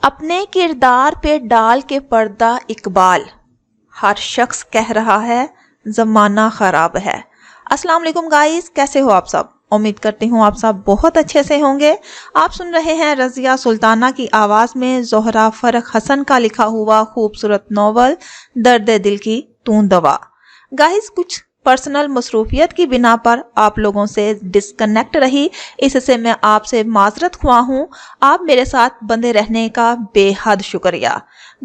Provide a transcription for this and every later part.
اپنے کردار پہ ڈال کے پردہ اقبال، ہر شخص کہہ رہا ہے زمانہ خراب ہے۔ السلام علیکم گائز، کیسے ہو آپ سب؟ امید کرتی ہوں آپ سب بہت اچھے سے ہوں گے۔ آپ سن رہے ہیں رضیہ سلطانہ کی آواز میں زہرہ فرخ حسن کا لکھا ہوا خوبصورت ناول درد دل کی تو دوا۔ گائز، کچھ پرسنل مصروفیت کی بنا پر آپ لوگوں سے ڈسکنیکٹ رہی، اس سے میں آپ سے معذرت خواہ ہوں۔ آپ میرے ساتھ بندے رہنے کا بے حد شکریہ۔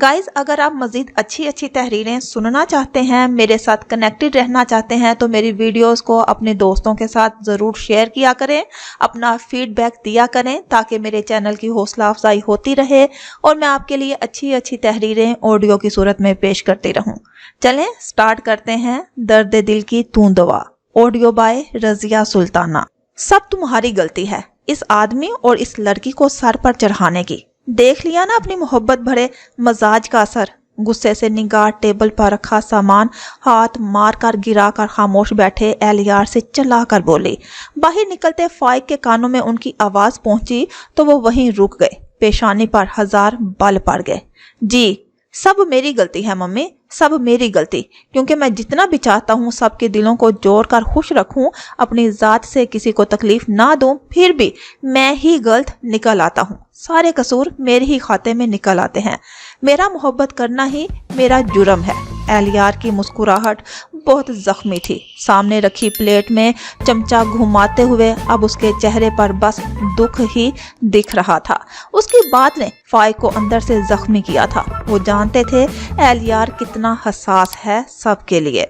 گائز، اگر آپ مزید اچھی تحریریں سننا چاہتے ہیں، میرے ساتھ کنیکٹڈ رہنا چاہتے ہیں تو میری ویڈیوز کو اپنے دوستوں کے ساتھ ضرور شیئر کیا کریں، اپنا فیڈ بیک دیا کریں تاکہ میرے چینل کی حوصلہ افزائی ہوتی رہے اور میں آپ کے لیے اچھی تحریریں آڈیو کی صورت میں پیش کرتی رہوں۔ چلیں سٹارٹ کرتے ہیں درد دل کی تو دوا، آڈیو بائے رضیہ سلطانہ۔ سب تمہاری غلطی ہے اس آدمی اور اس لڑکی کو سر پر چڑھانے کی۔ دیکھ لیا نا اپنی محبت بھرے مزاج کا اثر۔ غصے سے نگاہ ٹیبل پر رکھا سامان ہاتھ مار کر گرا کر خاموش بیٹھے اہلیار سے چلا کر بولی۔ باہر نکلتے فائق کے کانوں میں ان کی آواز پہنچی تو وہ وہیں رک گئے، پیشانی پر ہزار بل پڑ گئے۔ جی، سب میری غلطی ہے ممی، سب میری غلطی، کیونکہ میں جتنا بھی چاہتا ہوں سب کے دلوں کو جوڑ کر خوش رکھوں، اپنی ذات سے کسی کو تکلیف نہ دوں، پھر بھی میں ہی غلط نکل آتا ہوں۔ سارے قصور میرے ہی کھاتے میں نکل آتے ہیں۔ میرا محبت کرنا ہی میرا جرم ہے۔ اہلیار کی مسکراہٹ بہت زخمی تھی۔ سامنے رکھی پلیٹ میں چمچہ گھماتے ہوئے اب اس کے چہرے پر بس دکھ ہی دکھ رہا تھا۔ اس کی بات نے فائق کو اندر سے زخمی کیا تھا۔ وہ جانتے تھے اہلیار کتنا حساس ہے سب کے لیے۔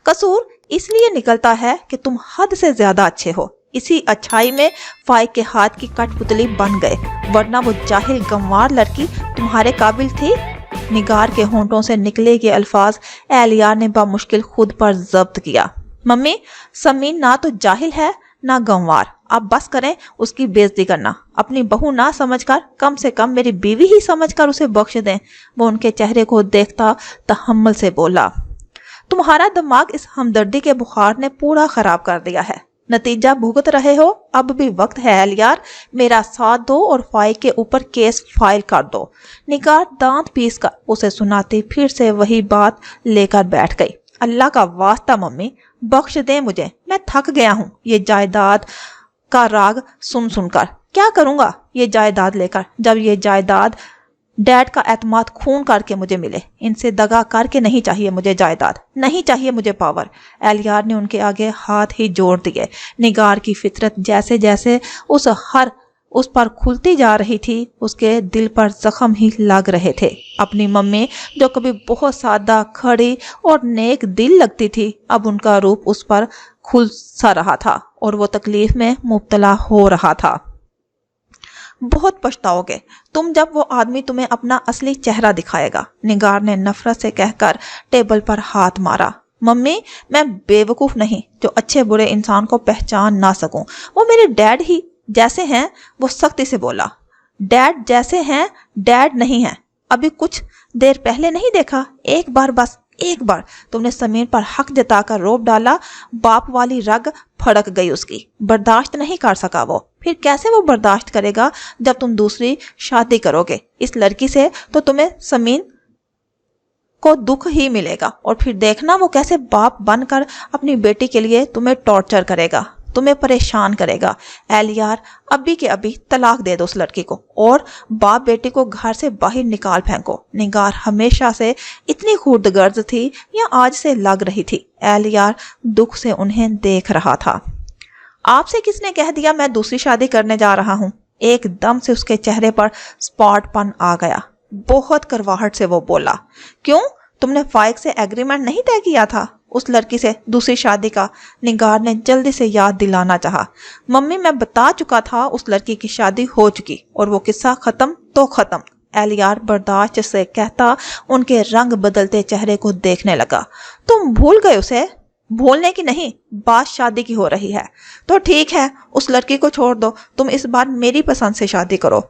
قصور اس لیے نکلتا ہے کہ تم حد سے زیادہ اچھے ہو۔ اسی اچھائی میں فائق کے ہاتھ کی کٹ پتلی بن گئے، ورنہ وہ جاہل گنوار لڑکی تمہارے قابل تھی؟ نگار کے ہونٹوں سے نکلے یہ الفاظ اہلیار نے بامشکل خود پر ضبط کیا۔ ممی، سمین نہ تو جاہل ہے نہ گنوار، آپ بس کریں اس کی بے عزتی کرنا۔ اپنی بہو نہ سمجھ کر کم سے کم میری بیوی ہی سمجھ کر اسے بخش دیں۔ وہ ان کے چہرے کو دیکھتا تحمل سے بولا، تمہارا دماغ اس ہمدردی کے بخار نے پورا خراب کر دیا ہے، نتیجہ بھگت رہے ہو۔ اب بھی وقت ہے اہلیار، میرا ساتھ دو اور فائق کے اوپر کیس فائل کر دو۔ نگار دانت پیس کر اسے سناتی پھر سے وہی بات لے کر بیٹھ گئی۔ اللہ کا واسطہ ممی، بخش دیں مجھے، میں تھک گیا ہوں یہ جائیداد کا راگ سن کر۔ کیا کروں گا یہ جائیداد لے کر جب یہ جائیداد ڈیڈ کا اعتماد خون کر کے مجھے ملے؟ ان سے دغا کر کے نہیں چاہیے مجھے جائیداد، نہیں چاہیے مجھے پاور۔ اہلیار نے ان کے آگے ہاتھ ہی جوڑ دیے۔ نگار کی فطرت جیسے جیسے اس پر کھلتی جا رہی تھی، اس کے دل پر زخم ہی لگ رہے تھے۔ اپنی ممی جو کبھی بہت سادہ، کھڑی اور نیک دل لگتی تھی، اب ان کا روپ اس پر کھل سا رہا تھا اور وہ تکلیف میں مبتلا ہو رہا تھا۔ بہت پچھتاؤ گے تم جب وہ آدمی تمہیں اپنا اصلی چہرہ دکھائے گا، نگار نے نفرت سے کہہ کر ٹیبل پر ہاتھ مارا۔ ممی، میں بے وقوف نہیں جو اچھے برے انسان کو پہچان نہ سکوں۔ وہ میرے ڈیڈ ہی جیسے ہیں۔ وہ سختی سے بولا، ڈیڈ جیسے ہیں، ڈیڈ نہیں ہیں۔ ابھی کچھ دیر پہلے نہیں دیکھا؟ ایک بار، بس ایک بار تم نے سمین پر حق جتا کر روب ڈالا، باپ والی رگ پھڑک گئی اس کی، برداشت نہیں کر سکا وہ۔ پھر کیسے وہ برداشت کرے گا جب تم دوسری شادی کرو گے اس لڑکی سے؟ تو تمہیں سمین کو دکھ ہی ملے گا، اور پھر دیکھنا وہ کیسے باپ بن کر اپنی بیٹی کے لیے تمہیں ٹارچر کرے گا، تمہیں پریشان کرے گا۔ اہلیار، ابھی کے ابھی طلاق دے دو اس لڑکی کو اور باپ بیٹی کو گھر سے باہر نکال پھینکو۔ نگار ہمیشہ سے اتنی خورد گرز تھی یا آج سے لگ رہی تھی؟ اہلیار دکھ سے انہیں دیکھ رہا تھا۔ آپ سے کس نے کہہ دیا میں دوسری شادی کرنے جا رہا ہوں؟ ایک دم سے اس کے چہرے پر سپاٹ پن آ گیا۔ بہت کرواہٹ سے وہ بولا، کیوں؟ تم نے فائق سے ایگریمنٹ نہیں طے کیا تھا اس لڑکی سے دوسری شادی کا؟ نگار نے جلدی سے یاد دلانا چاہا۔ ممی، میں بتا چکا تھا اس لڑکی کی شادی ہو چکی اور وہ قصہ ختم تو ختم۔ اہلیار برداشت سے کہتا ان کے رنگ بدلتے چہرے کو دیکھنے لگا۔ تم بھول گئے اسے؟ بھولنے کی نہیں، بات شادی کی ہو رہی ہے۔ تو ٹھیک ہے، اس لڑکی کو چھوڑ دو، تم اس بار میری پسند سے شادی کرو۔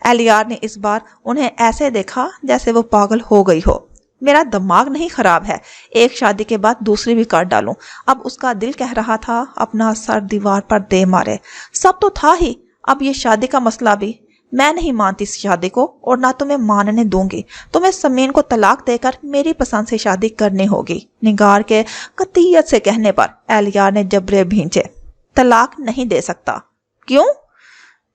اہلیار نے اس بار انہیں ایسے دیکھا جیسے وہ پاگل ہو گئی ہو۔ میرا دماغ نہیں خراب ہے، ایک شادی کے بعد دوسری بھی کر ڈالوں۔ اب اس کا دل کہہ رہا تھا اپنا سر دیوار پر دے مارے۔ سب تو تھا ہی، اب یہ شادی کا مسئلہ بھی۔ میں نہیں مانتی اس شادی کو اور نہ تمہیں ماننے دوں گی. تمہیں سمین کو طلاق دے کر میری پسند سے شادی کرنی ہوگی. نگار کے قطعیت سے کہنے پر اہلیار نے جبرے بھینچے. طلاق نہیں دے سکتا. کیوں؟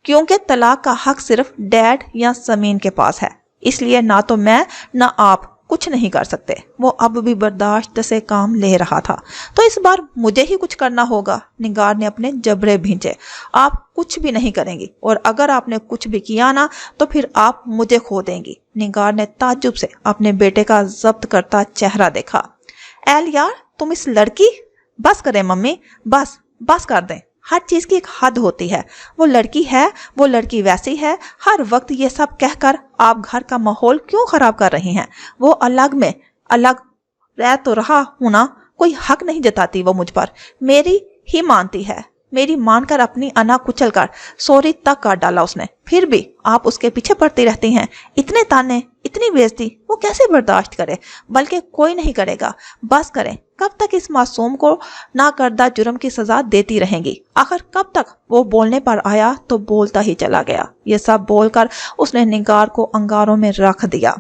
کیونکہ طلاق کا حق صرف ڈیڈ یا سمین کے پاس ہے. اس لیے نہ تو میں نہ آپ کچھ نہیں کر سکتے. وہ اب بھی برداشت سے کام لے رہا تھا. تو اس بار مجھے ہی کچھ کرنا ہوگا. نگار نے اپنے جبرے بھینچے. آپ کچھ بھی نہیں کریں گی اور اگر آپ نے کچھ بھی کیا نا تو پھر آپ مجھے کھو دیں گی. نگار نے تعجب سے اپنے بیٹے کا ضبط کرتا چہرہ دیکھا. اہلیار تم اس لڑکی. بس کریں ممی، بس کر دیں. ہر چیز کی ایک حد ہوتی ہے. وہ لڑکی ہے، وہ لڑکی ویسی ہے. ہر وقت یہ سب کہہ کر آپ گھر کا ماحول کیوں خراب کر رہی ہیں؟ وہ الگ رہ تو رہا ہوں نا. کوئی حق نہیں جتاتی وہ مجھ پر. میری ہی مانتی ہے. میری مان کر اپنی انا کچل کر سوری تک کاٹ ڈالا اس نے. پھر بھی آپ اس کے پیچھے پڑتی رہتی ہیں. اتنے تانے، اتنی بےعزتی وہ کیسے برداشت کرے؟ بلکہ کوئی نہیں کرے گا. بس کریں. کب تک اس معصوم کو نہ کردہ جرم کی سزا دیتی رہیں گی؟ آخر کب تک؟ وہ بولنے پر آیا تو بولتا ہی چلا گیا. یہ سب بول کر اس نے نگار کو انگاروں میں رکھ دیا.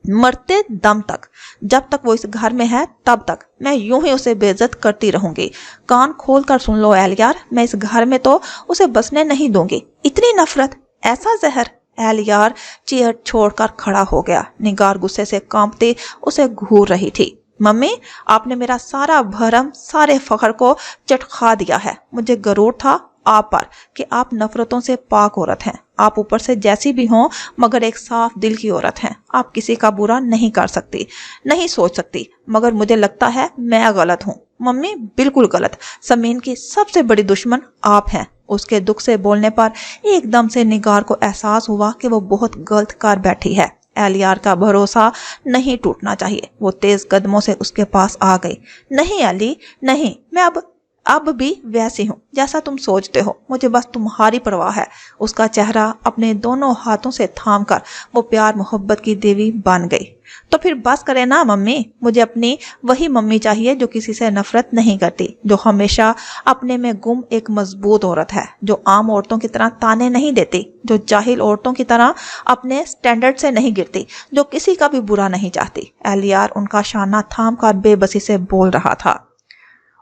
مرتے دم تک، جب تک وہ اس گھر میں ہے تب تک میں یوں ہی اسے بے عزت کرتی رہوں گی. کان کھول کر سن لو اہلیار، میں اس گھر میں تو اسے بسنے نہیں دوں گی. اتنی نفرت، ایسا زہر. اہلیار چیئر چھوڑ کر کھڑا ہو گیا. نگار غصے سے کانپتی اسے گھور رہی تھی. ممی، آپ نے میرا سارا بھرم، سارے فخر کو چٹخا دیا ہے. مجھے غرور تھا آپ پر کہ آپ نفرتوں سے پاک عورت ہیں. آپ اوپر سے جیسی بھی ہوں مگر ایک صاف دل کی عورت ہیں. آپ کسی کا برا نہیں کر سکتی، نہیں سوچ سکتی. مگر مجھے لگتا ہے میں غلط ہوں. ممی بالکل غلط. سمین کی سب سے بڑی دشمن آپ ہیں. اس کے دکھ سے بولنے پر ایک دم سے نگار کو احساس ہوا کہ وہ بہت غلط کر بیٹھی ہے. اہلیار کا بھروسہ نہیں ٹوٹنا چاہیے. وہ تیز قدموں سے اس کے پاس آ گئی. نہیں علی، نہیں، میں اب بھی ویسی ہوں جیسا تم سوچتے ہو. مجھے بس تمہاری پرواہ ہے. اس کا چہرہ اپنے دونوں ہاتھوں سے تھام کر وہ پیار محبت کی دیوی بن گئی. تو پھر بس کرے نا ممی. مجھے اپنی وہی ممی چاہیے جو کسی سے نفرت نہیں کرتی، جو ہمیشہ اپنے میں گم ایک مضبوط عورت ہے، جو عام عورتوں کی طرح تانے نہیں دیتی، جو جاہل عورتوں کی طرح اپنے سٹینڈرڈ سے نہیں گرتی، جو کسی کا بھی برا نہیں چاہتی. اہلیار ان کا شانہ تھام کر بے بسی سے بول رہا تھا.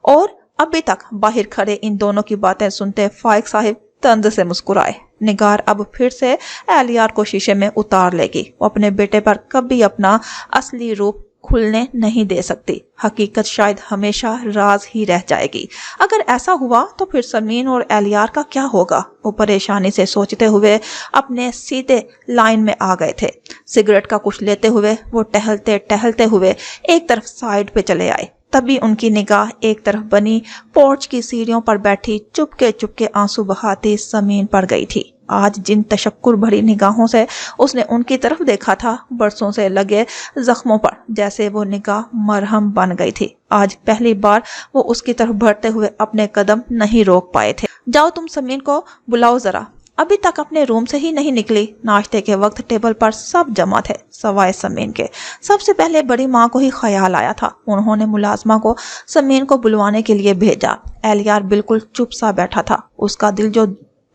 اور ابھی تک باہر کھڑے ان دونوں کی باتیں سنتے فائق صاحب طنز سے مسکرائے. نگار اب پھر سے اہلیار کو شیشے میں اتار لے گی. وہ اپنے بیٹے پر کبھی اپنا اصلی روپ کھلنے نہیں دے سکتی. حقیقت شاید ہمیشہ راز ہی رہ جائے گی. اگر ایسا ہوا تو پھر سمین اور اہلیار کا کیا ہوگا؟ وہ پریشانی سے سوچتے ہوئے اپنے سیدھے لائن میں آ گئے تھے. سگریٹ کا کچھ لیتے ہوئے وہ ٹہلتے ہوئے ایک طرف سائڈ پہ چلے آئے. تبھی ان کی نگاہ ایک طرف بنی پورچ کی سیڑھیوں پر بیٹھی چپکے آنسو بہاتی سمین پر گئی تھی. آج جن تشکر بھری نگاہوں سے اس نے ان کی طرف دیکھا تھا، برسوں سے لگے زخموں پر جیسے وہ نگاہ مرہم بن گئی تھی. آج پہلی بار وہ اس کی طرف بڑھتے ہوئے اپنے قدم نہیں روک پائے تھے. جاؤ تم سمین کو بلاؤ ذرا. ابھی تک اپنے روم سے ہی نہیں نکلی. ناشتے کے وقت ٹیبل پر سب جمع تھے سوائے سمین کے. سب سے پہلے بڑی ماں کو ہی خیال آیا تھا. انہوں نے ملازمہ کو سمین کو بلوانے کے لیے بھیجا. اہلیار بالکل چپ سا بیٹھا تھا. اس کا دل جو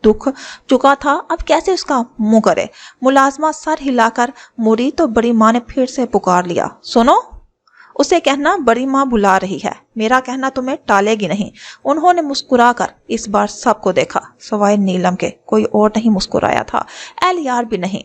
دکھ چکا تھا اب کیسے اس کا منہ کرے. ملازمہ سر ہلا کر مڑی تو بڑی ماں نے پھر سے پکار لیا. سنو، اسے کہنا بڑی ماں بلا رہی ہے. میرا کہنا تمہیں ٹالے گی نہیں. انہوں نے مسکرا کر اس بار سب کو دیکھا سوائے نیلم کے. کوئی اور نہیں مسکرایا تھا، اہلیار بھی نہیں.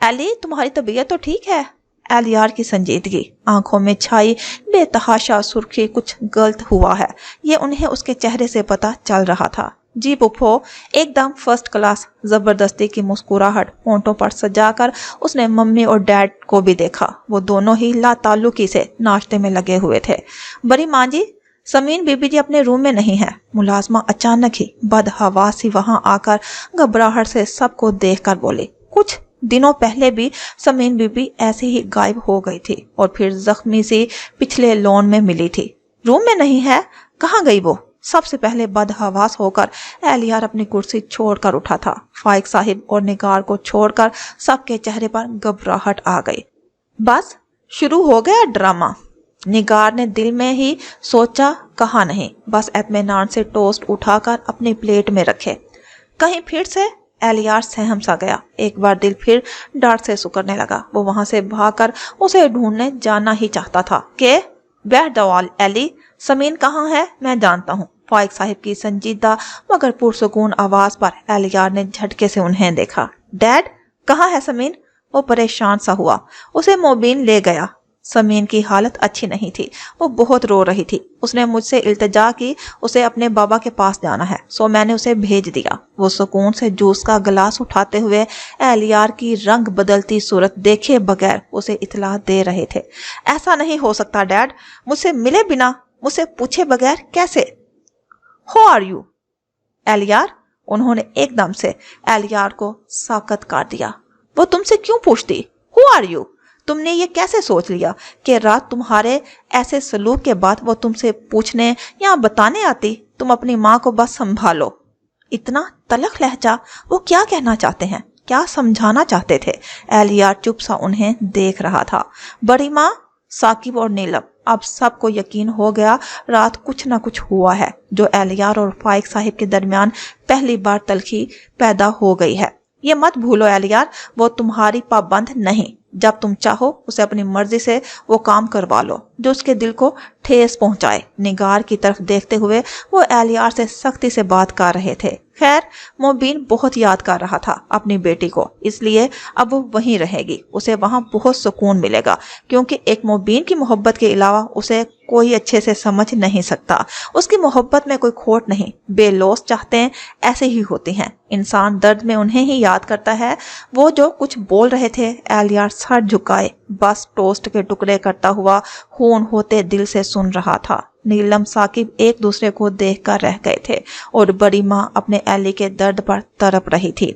ایلی، تمہاری طبیعت تو ٹھیک ہے؟ اہلیار کی سنجیدگی، آنکھوں میں چھائی بے تحاشا سرخی. کچھ غلط ہوا ہے، یہ انہیں اس کے چہرے سے پتہ چل رہا تھا. جی پپھو، ایک دم فرسٹ کلاس. زبردستی کی مسکراہٹ ہونٹوں پر سجا کر اس نے ممی اور ڈیڈ کو بھی دیکھا. وہ دونوں ہی لا تعلقی سے ناشتے میں لگے ہوئے تھے. بڑی ماں جی، سمین بی بی جی اپنے روم میں نہیں ہے. ملازمہ اچانک ہی بدحواس ہی وہاں آ کر گھبراہٹ سے سب کو دیکھ کر بولی. کچھ دنوں پہلے بھی سمین بی بی ایسے ہی غائب ہو گئی تھی اور پھر زخمی سی پچھلے لون میں ملی تھی. روم میں نہیں ہے؟ کہاں گئی وہ؟ سب سے پہلے بدحواس ہو کر اہلیار اپنی کرسی چھوڑ کر اٹھا تھا. فائق صاحب اور نگار کو چھوڑ کر سب کے چہرے پر گھبراہٹ آ گئی. بس شروع ہو گیا ڈرامہ. نگار نے دل میں ہی سوچا، کہا نہیں. بس اطمینان سے ٹوسٹ اٹھا کر اپنی پلیٹ میں رکھے. کہیں پھر سے एलियार सहम सा गया। एक बार दिल फिर डर से सिकुड़ने लगा। वो वहां से भागकर उसे ढूंढने जाना ही चाहता था। के बैठ जाओ एली, समीन कहाँ है मैं जानता हूँ। फाइक साहिब की संजीदा मगर पुरसुकून आवाज पर एलियार ने झटके से उन्हें देखा। डैड कहाँ है समीन? वो परेशान सा हुआ। उसे मोबीन ले गया। समीन की हालत अच्छी नहीं थी, वो बहुत रो रही थी। उसने मुझसे इल्तिजा की उसे अपने बाबा के पास जाना है, सो मैंने उसे भेज दिया। वो सुकून से जूस का गिलास उठाते हुए एलियार की रंग बदलती सूरत देखे बगैर उसे इतला दे रहे थे। ऐसा नहीं हो सकता डैड, मुझसे मिले बिना, मुझसे पूछे बगैर कैसे? हु आर यू एलियार? उन्होंने एकदम से एलियार को साकत कर दिया। वो तुमसे क्यों पूछती? Who are you? तुमने ये कैसे सोच लिया कि रात तुम्हारे ऐसे सलूक के बाद वो तुमसे पूछने या बताने आती? तुम अपनी माँ को बस संभालो। इतना तलख लहजा, वो क्या कहना चाहते हैं, क्या समझाना चाहते थे? एलियार चुप सा उन्हें देख रहा था। बड़ी माँ, साकिब और नीलम, अब सबको यकीन हो गया रात कुछ ना कुछ हुआ है जो एलियार और फाइक साहिब के दरमियान पहली बार तलखी पैदा हो गई है। ये मत भूलो एलियार, वो तुम्हारी पाबंद नहीं। जब तुम चाहो उसे अपनी मर्जी से वो काम करवा लो जो उसके दिल को ठेस पहुंचाए। निगार की तरफ देखते हुए वो एलियार से सख्ती से बात कर रहे थे। खैर, मोबीन बहुत याद कर रहा था अपनी बेटी को, इसलिए अब वो वहीं रहेगी। उसे वहां बहुत सुकून मिलेगा, क्योंकि एक मोबीन की मोहब्बत के अलावा उसे कोई अच्छे से समझ नहीं सकता। उसकी मोहब्बत में कोई खोट नहीं। बेलौस चाहते ऐसे ही होती हैं। इंसान दर्द में उन्हें ही याद करता है। वो जो कुछ बोल रहे थे, एलियार सर झुकाए बस टोस्ट के टुकड़े करता हुआ खून होते दिल से सुन रहा था। नीलम साकिब एक दूसरे को देखकर रह गए थे और बड़ी माँ अपने एली के दर्द पर तड़प रही थी।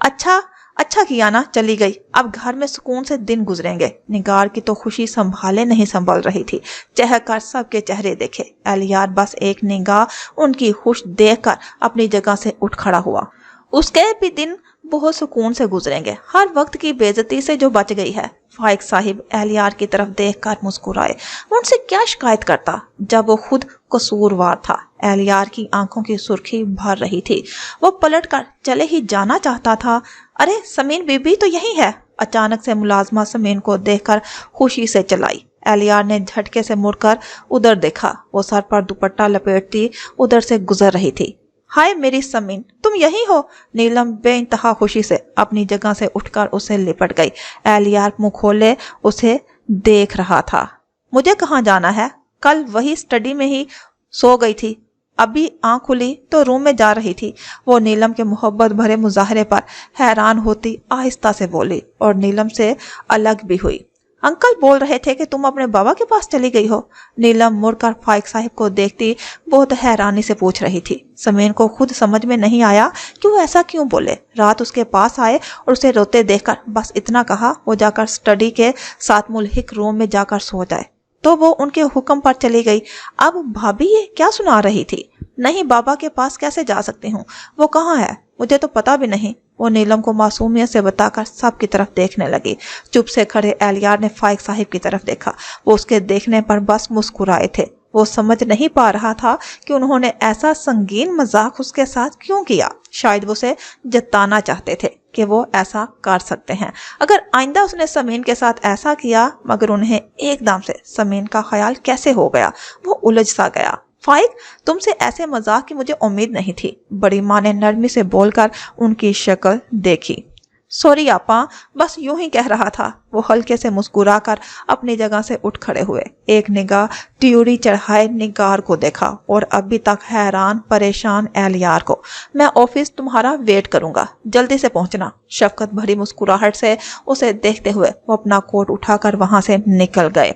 अच्छा किया ना चली गई, अब घर में सुकून से दिन गुजरेंगे। निगार की तो खुशी संभाले नहीं संभल रही थी। चहक कर सबके चेहरे देखे। एलियार बस एक निगाह उनकी खुश देखकर अपनी जगह से उठ खड़ा हुआ। उसके भी दिन बहुत सुकून से गुजरेंगे, हर वक्त की बेइज्जती से जो बच गई है। फाइक साहिब एलियार की तरफ देखकर मुस्कुराए। उनसे क्या शिकायत करता जब वो खुद कसूरवार था। एलियार की आंखों की सुर्खी भर रही थी। वो पलट कर चले ही जाना चाहता था। अरे समीन बीबी तो यही है। अचानक से मुलाजमा समीन को देखकर खुशी से चलाई। एलियार ने झटके से मुड़कर उधर देखा। वो सर पर दुपट्टा लपेटती उधर से गुजर रही थी। हाय मेरी समीन, तुम यही हो? नीलम बेइंतहा खुशी से अपनी जगह से उठकर उसे लिपट गई। एलियार मुंह खोले उसे देख रहा था। मुझे कहाँ जाना है? कल वही स्टडी में ही सो गई थी। अभी आंख खुली तो रूम में जा रही थी। वो नीलम के मोहब्बत भरे मुजाहरे पर हैरान होती आहिस्ता से बोली और नीलम से अलग भी हुई। अंकल बोल रहे थे कि तुम अपने बाबा के पास चली गई हो। नीलम मुड़कर फाइक साहिब को देखती बहुत हैरानी से पूछ रही थी। समीन को खुद समझ में नहीं आया कि वो ऐसा क्यों बोले। रात उसके पास आए और उसे रोते देखकर बस इतना कहा वो जाकर स्टडी के साथ मुल्हिक रूम में जाकर सो जाए, तो वो उनके हुक्म पर चली गई। अब भाभी ये क्या सुना रही थी? नहीं, बाबा के पास कैसे जा सकती हूँ? वो कहाँ है? मुझे तो पता भी नहीं। वो नीलम को मासूमियत से बताकर सबकी तरफ देखने लगी। चुप से खड़े एलियार ने फाइक साहिब की तरफ देखा। वो उसके देखने पर बस मुस्कुराए थे। वो समझ नहीं पा रहा था कि उन्होंने ऐसा संगीन मजाक उसके साथ क्यों किया। शायद वो उसे जताना चाहते थे कि वो ऐसा कर सकते हैं। अगर आइंदा उसने समीन के साथ ऐसा किया, मगर उन्हें एकदम से समीन का ख्याल कैसे हो गया? वो उलझ सा गया। फाइक, तुमसे ऐसे मजाक की मुझे उम्मीद नहीं थी। बड़ी माँ ने नरमी से बोलकर उनकी शक्ल देखी। सॉरी आपा, बस यूं ही कह रहा था। वो हल्के से मुस्कुराकर अपनी जगह से उठ खड़े हुए। एक निगाह ट्यूरी चढ़ाए निगार को देखा और अभी तक हैरान परेशान एलियार को। मैं ऑफिस तुम्हारा वेट करूंगा, जल्दी से पहुंचना। शफकत भरी मुस्कुराहट से उसे देखते हुए वो अपना कोट उठाकर वहां से निकल गए।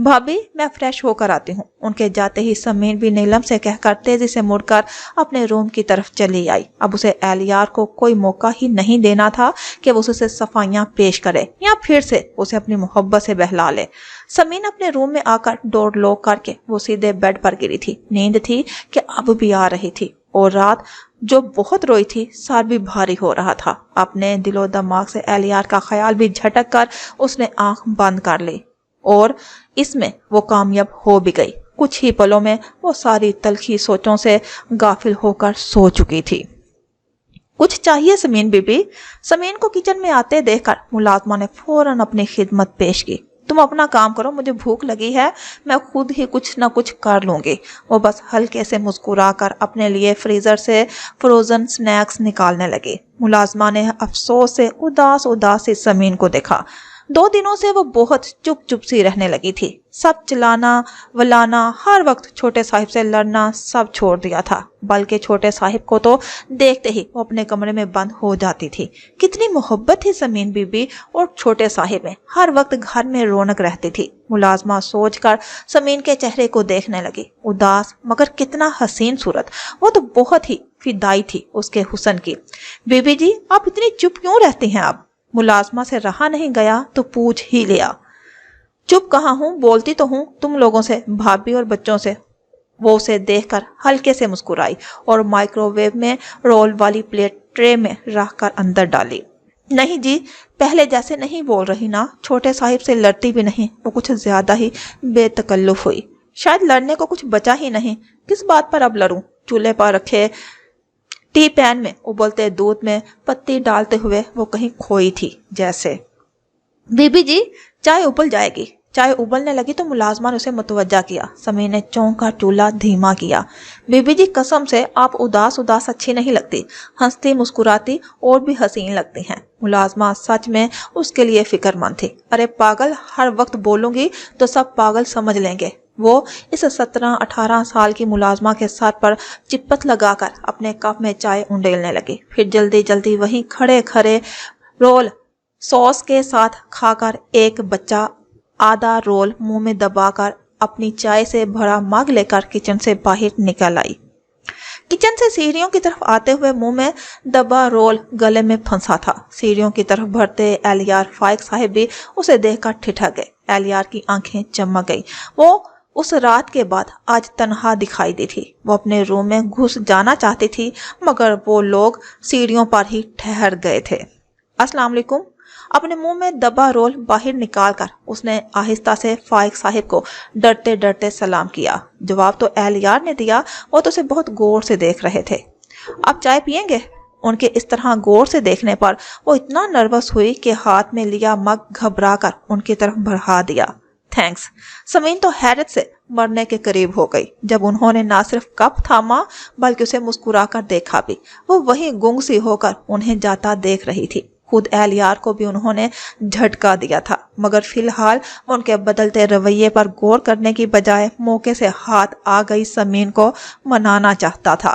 भाभी, मैं फ्रेश होकर आती हूँ। उनके जाते ही समीन भी नीलम से कहकर तेजी से मुड़कर अपने रूम की तरफ चली आई। अब उसे एलियार को कोई मौका ही नहीं देना था कि वो उसे सफाइयां पेश करे या फिर से उसे अपनी मोहब्बत से बहला ले। समीन अपने रूम में आकर डोर लॉक करके वो सीधे बेड पर गिरी थी। नींद थी कि अब भी आ रही थी और रात जो बहुत रोई थी, सर भी भारी हो रहा था। अपने दिलो दिमाग से एलियार का ख्याल भी झटक कर उसने आंख बंद कर ली और इसमें वो कामयाब हो भी गई। कुछ ही पलों में वो सारी तलखी सोचों से गाफिल होकर सो चुकी थी। कुछ चाहिए समीन बीबी? समीन को किचन में आते देखकर मुलाजमा ने फौरन अपनी खिदमत पेश की। तुम अपना काम करो, मुझे भूख लगी है, मैं खुद ही कुछ न कुछ कर लूंगी। वो बस हल्के से मुस्कुराकर अपने लिए फ्रीजर से फ्रोजन स्नैक्स निकालने लगी। मुलाजमा ने अफसोस से उदास उदास से समीन को देखा। 2 दिनों से वो बहुत चुप चुप सी रहने लगी थी। सब चिल्लाना वलाना, हर वक्त छोटे साहिब से लड़ना सब छोड़ दिया था। बल्कि छोटे साहिब को तो देखते ही वो अपने कमरे में बंद हो जाती थी। कितनी मोहब्बत थी समीन बीबी और छोटे साहिब में, हर वक्त घर में रौनक रहती थी। मुलाजमा सोचकर समीन के चेहरे को देखने लगी। उदास मगर कितना हसीन सूरत, वो तो बहुत ही फिदाई थी उसके हुस्न की। बीबी जी, आप इतनी चुप क्यों रहती हैं? आप मुलाजमा से रहा नहीं गया तो पूछ ही लिया। चुप कहाँ हूँ, बोलती तो हूँ तुम लोगों से, भाभी और बच्चों से। वो उसे देखकर हल्के से मुस्कुराई और माइक्रोवेव में रोल वाली प्लेट ट्रे में रख कर अंदर डाली। नहीं जी, पहले जैसे नहीं बोल रही ना, छोटे साहिब से लड़ती भी नहीं। वो कुछ ज्यादा ही बेतकल्लुफ हुई। शायद लड़ने को कुछ बचा ही नहीं। किस बात पर अब लड़ूं? चूल्हे पर रखे टी पैन में उबलते दूध में पत्ती डालते हुए वो कहीं खोई थी जैसे। बीबी जी, चाय उबल जाएगी। चाय उबलने लगी तो मुलाजमा ने उसे मुतवज्जा किया। समीर ने चौंक का चूल्हा धीमा किया। बीबी जी, कसम से आप उदास उदास अच्छी नहीं लगती, हंसती मुस्कुराती और भी हसीन लगती हैं। मुलाजमा सच में उसके लिए फिक्रमंद थी। अरे पागल, हर वक्त बोलूंगी तो सब पागल समझ लेंगे। वो इस 17-18 साल की मुलाजमा के सर पर चिपत लगाकर अपने कप में चाय उंडेलने लगी। फिर जल्दी जल्दी वहीं खड़े खड़े रोल सॉस के साथ खाकर एक बच्चा आधा रोल मुंह में दबाकर अपनी चाय से भरा मग लेकर किचन से बाहर निकल आई। किचन से सीढ़ियों की तरफ आते हुए मुंह में दबा रोल गले में फंसा था। सीढ़ियों की तरफ बढ़ते एलियार फाइक साहिब भी उसे देखकर ठिठक गए। एलियार की आंखें चमक गई। वो उस रात के बाद आज तन्हा दिखाई दी थी। वो अपने रूम में घुस जाना चाहती थी मगर वो लोग सीढ़ियों पर ही ठहर गए थे। अस्सलाम वालेकुम। अपने मुंह में दबा रोल बाहर निकालकर उसने आहिस्ता से फाइक साहिब को डरते डरते सलाम किया। जवाब तो एलियार ने दिया। वो तो उसे बहुत गौर से देख रहे थे। आप चाय पियेंगे? उनके इस तरह गौर से देखने पर वो इतना नर्वस हुई कि हाथ में लिया मग घबरा कर उनकी तरफ बढ़ा दिया। थैंक्स। समीन तो हैरत से मरने के करीब हो गई जब उन्होंने ना सिर्फ कप थामा बल्कि उसे मुस्कुराकर देखा भी। वो वहीं गुंग सी होकर उन्हें जाता देख रही थी। खुद एलियार को भी उन्होंने झटका दिया था मगर फिलहाल उनके बदलते रवैये पर गौर करने की बजाय मौके से हाथ आ गई समीन को मनाना चाहता था।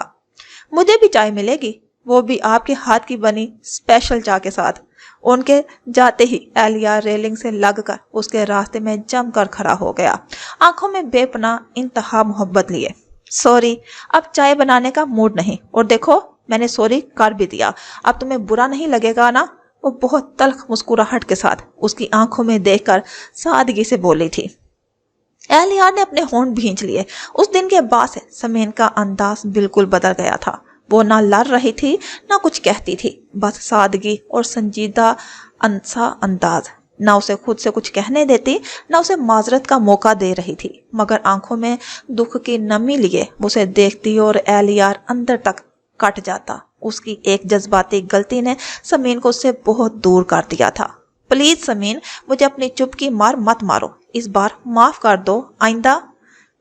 मुझे भी चाय मिलेगी, वो भी आपके हाथ की बनी स्पेशल चाय के साथ। उनके जाते ही एलियार रेलिंग से लगकर उसके रास्ते में जमकर खड़ा हो गया, आंखों में बेपनाह इंतहा मोहब्बत लिए। सॉरी, अब चाय बनाने का मूड नहीं। और देखो, मैंने सॉरी कर भी दिया, अब तुम्हें बुरा नहीं लगेगा ना? वो बहुत तल्ख मुस्कुराहट के साथ उसकी आंखों में देखकर सादगी से बोली थी। एलियार ने अपने होंठ भींच लिए। उस दिन के बाद से समीन का अंदाज बिल्कुल बदल गया था। वो ना लड़ रही थी ना कुछ कहती थी, बस सादगी और संजीदा अंदाज। ना उसे खुद से कुछ कहने देती ना उसे माजरत का मौका दे रही थी मगर आंखों में दुख की नमी लिए उसे देखती और एलियार अंदर तक कट जाता। उसकी एक जज्बाती गलती ने समीन को उससे बहुत दूर कर दिया था। प्लीज समीन, मुझे अपनी चुप की मार मत मारो, इस बार माफ कर दो। आइंदा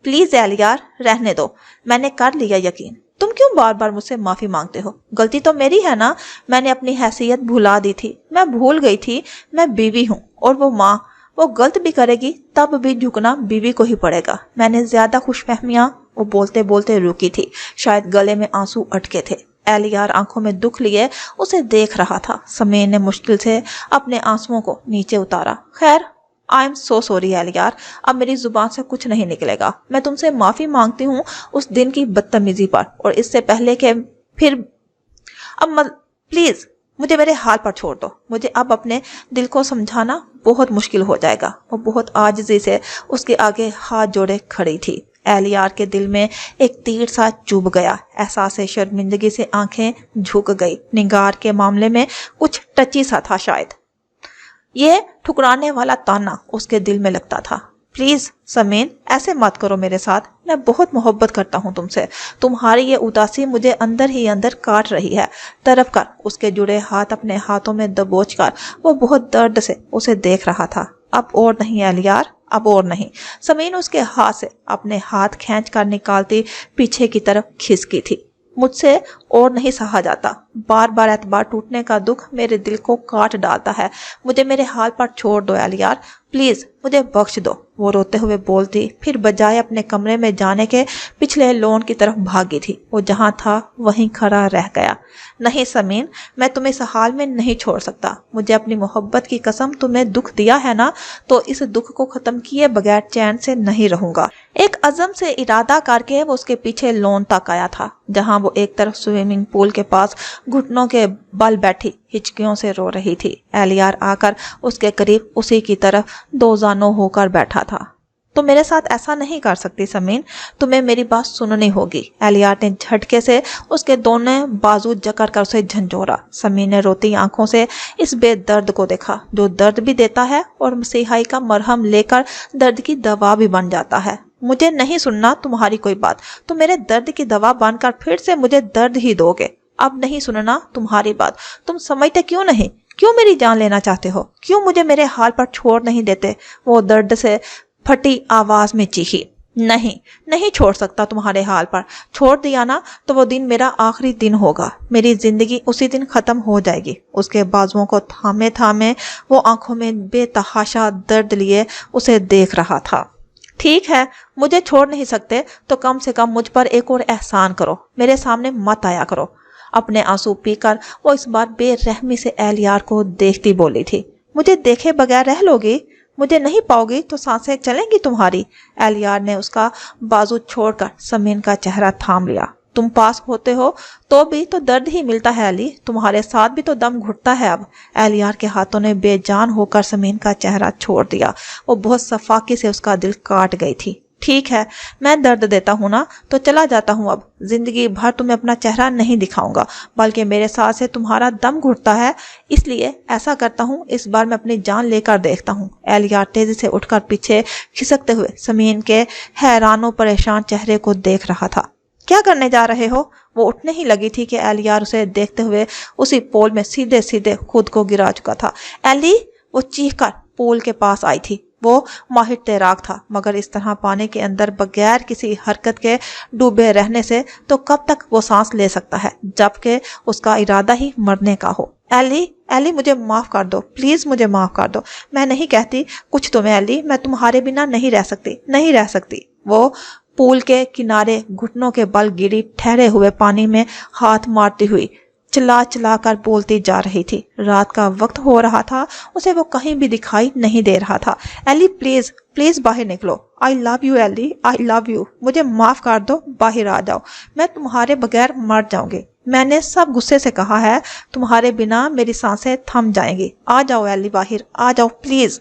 प्लीज एलियार रहने दो, मैंने कर लिया यकीन। तुम क्यों बार बार मुझसे माफी मांगते हो? गलती तो मेरी है ना, मैंने अपनी हैसियत भुला दी थी, मैं भूल गई थी मैं बीवी हूँ और वो माँ। वो गलत भी करेगी तब भी झुकना बीवी को ही पड़ेगा। मैंने ज्यादा खुशफहमियां। वो बोलते बोलते रुकी थी, शायद गले में आंसू अटके थे। एलियार आंखों में दुख लिए उसे देख रहा था। समीर ने मुश्किल से अपने आंसुओं को नीचे उतारा। खैर, आई एम सो सॉरी एलियार, अब मेरी जुबान से कुछ नहीं निकलेगा। मैं तुमसे माफी मांगती हूँ उस दिन की बदतमीजी पर और इससे पहले के फिर। अब प्लीज मुझे मेरे हाल पर छोड़ दो। मुझे अब अपने दिल को समझाना बहुत मुश्किल हो जाएगा। वो बहुत आजिज़ी से उसके आगे हाथ जोड़े खड़ी थी। एलियार के दिल में एक तीर सा चुभ गया। एहसास शर्मिंदगी से आंखें झुक गई। निगार के मामले में कुछ टची सा था शायद। ये ठुकराने वाला ताना उसके दिल में लगता था। प्लीज समीन, ऐसे मत करो मेरे साथ, मैं बहुत मोहब्बत करता हूँ तुमसे। तुम्हारी ये उदासी मुझे अंदर ही अंदर काट रही है। तरफ कर उसके जुड़े हाथ अपने हाथों में दबोच कर वो बहुत दर्द से उसे देख रहा था। अब और नहीं एलियार, अब और नहीं। समीन उसके हाथ से अपने हाथ खींच कर निकालती पीछे की तरफ खिसकी थी। मुझसे और नहीं सहा जाता। बार बार एतबार टूटने का दुख मेरे दिल को काट डालता है। मुझे मेरे हाल पर छोड़ दो एलियार, प्लीज मुझे बख्श दो, वो रोते हुए बोलती। फिर बजाय अपने कमरे में जाने के पिछले लॉन की तरफ भागी थी। वो जहां था वहीं खड़ा रह गया। नहीं समीन, मैं तुम्हें इस हाल में नहीं छोड़ सकता। मुझे अपनी मोहब्बत की कसम, तुमने दुख दिया है ना, तो इस दुख को खत्म किए बगैर चैन से नहीं रहूंगा। एक अज़म से इरादा करके वो उसके पीछे लॉन तक आया था, जहां वो एक तरफ स्विमिंग पूल के पास घुटनों के बल बैठी हिचकियों से रो रही थी। एलियार आकर उसके करीब उसी की तरफ दोजानो होकर बैठा था। तो मेरे साथ ऐसा नहीं कर सकती समीन, तुम्हें मेरी बात सुननी होगी। एलियार ने झटके से उसके दोनों बाजू जकड़ कर उसे झंझोरा। समीन ने रोती आंखों से इस बेदर्द को देखा, जो दर्द भी देता है और मसीहाई का मरहम लेकर दर्द की दवा भी बन जाता है। मुझे नहीं सुनना तुम्हारी कोई बात, तुम मेरे दर्द की दवा बनकर फिर से मुझे दर्द ही दोगे। अब नहीं सुनना तुम्हारी बात। तुम समझते क्यों नहीं? क्यों मेरी जान लेना चाहते हो? क्यों मुझे मेरे हाल पर छोड़ नहीं देते? वो दर्द से फटी आवाज में चीखी। नहीं, नहीं छोड़ सकता तुम्हारे हाल पर। छोड़ दिया ना तो वो दिन मेरा आखिरी दिन होगा। मेरी जिंदगी उसी दिन खत्म हो जाएगी। उसके बाजुओं को थामे थामे वो आंखों में बेतहाशा दर्द लिए उसे देख रहा था। ठीक है, मुझे छोड़ नहीं सकते तो कम से कम मुझ पर एक और एहसान करो, मेरे सामने मत आया करो। अपने आंसू पीकर वो इस बार बेरहमी से एलियार को देखती बोली थी। मुझे देखे बगैर रह लोगी? मुझे नहीं पाओगी तो सांसें चलेंगी तुम्हारी? एलियार ने उसका बाजू छोड़कर समीन का चेहरा थाम लिया। तुम पास होते हो तो भी तो दर्द ही मिलता है अली, तुम्हारे साथ भी तो दम घुटता है अब। एलियार के हाथों ने बेजान होकर समीन का चेहरा छोड़ दिया। वो बहुत सफाकी से उसका दिल काट गई थी। ठीक है, मैं दर्द देता हूँ ना तो चला जाता हूँ। अब जिंदगी भर तुम्हें अपना चेहरा नहीं दिखाऊंगा, बल्कि मेरे साथ से तुम्हारा दम घुटता है, इसलिए ऐसा करता हूँ, इस बार मैं अपनी जान लेकर देखता हूँ। एलियार तेजी से उठकर पीछे खिसकते हुए समीन के हैरानो परेशान चेहरे को देख रहा था। क्या करने जा रहे हो? वो उठने ही लगी थी कि एलियार उसे देखते हुए उसी पोल में सीधे सीधे खुद को गिरा चुका था। एली, वो चीखकर पोल के पास आई थी। वो माहिर तैराक था, मगर इस तरह पानी के अंदर बगैर किसी हरकत के डूबे रहने से तो कब तक वो सांस ले सकता है, जबकि उसका इरादा ही मरने का हो। एली, एली मुझे माफ कर दो, प्लीज मुझे माफ कर दो। मैं नहीं कहती कुछ तुम्हें एली, मैं तुम्हारे बिना नहीं रह सकती, नहीं रह सकती। वो पूल के किनारे घुटनों के बल गिरी ठहरे हुए पानी में हाथ मारती हुई चिल्ला चिल्ला कर बोलती जा रही थी। रात का वक्त हो रहा था, उसे वो कहीं भी दिखाई नहीं दे रहा था। एली प्लीज, प्लीज बाहर निकलो। I love you Ellie, I love you. मुझे माफ कर दो, बाहर आ जाओ, मैं तुम्हारे बगैर मर जाऊंगी। मैंने सब गुस्से से कहा है, तुम्हारे बिना मेरी सांसें थम जाएंगी। आ जाओ एली, बाहर आ जाओ प्लीज।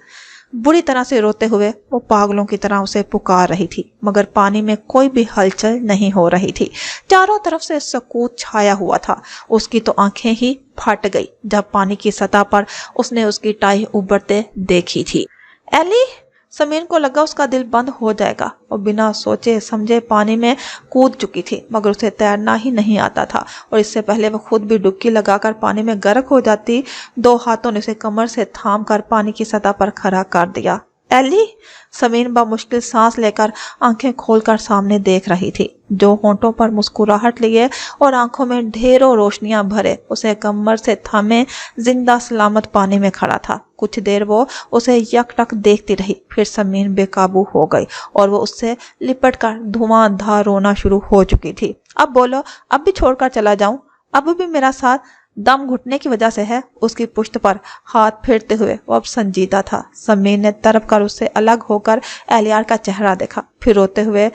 बुरी तरह से रोते हुए वो पागलों की तरह उसे पुकार रही थी, मगर पानी में कोई भी हलचल नहीं हो रही थी। चारों तरफ से सकूत छाया हुआ था। उसकी तो आंखें ही फट गई जब पानी की सतह पर उसने उसकी टाई उबरते देखी थी। एली, समीन को लगा उसका दिल बंद हो जाएगा। वो बिना सोचे समझे पानी में कूद चुकी थी, मगर उसे तैरना ही नहीं आता था और इससे पहले वो खुद भी डुबकी लगाकर पानी में गर्क हो जाती। दो हाथों ने उसे कमर से थाम कर पानी की सतह पर खड़ा कर दिया। एली, समीन बामुश्किल सांस लेकर आंखें खोलकर सामने देख रही थी। जो होंठों पर मुस्कुराहट लिए और आंखों में ढेरों रोशनियां भरे उसे कमर से थामे जिंदा सलामत पानी में खड़ा था। कुछ देर वो उसे यकटक देखती रही, फिर समीन बेकाबू हो गई और वो उससे लिपट कर धुआंधार रोना शुरू हो चुकी थी। अब बोलो, अब भी छोड़कर चला जाऊं? अब भी मेरा साथ दम घुटने की वजह से है? उसकी पुश्त पर हाथ फेरते हुए वो अब संजीदा था। समीर ने तरफ कर उससे अलग होकर एलियार का चेहरा देखा, फिर रोते हुए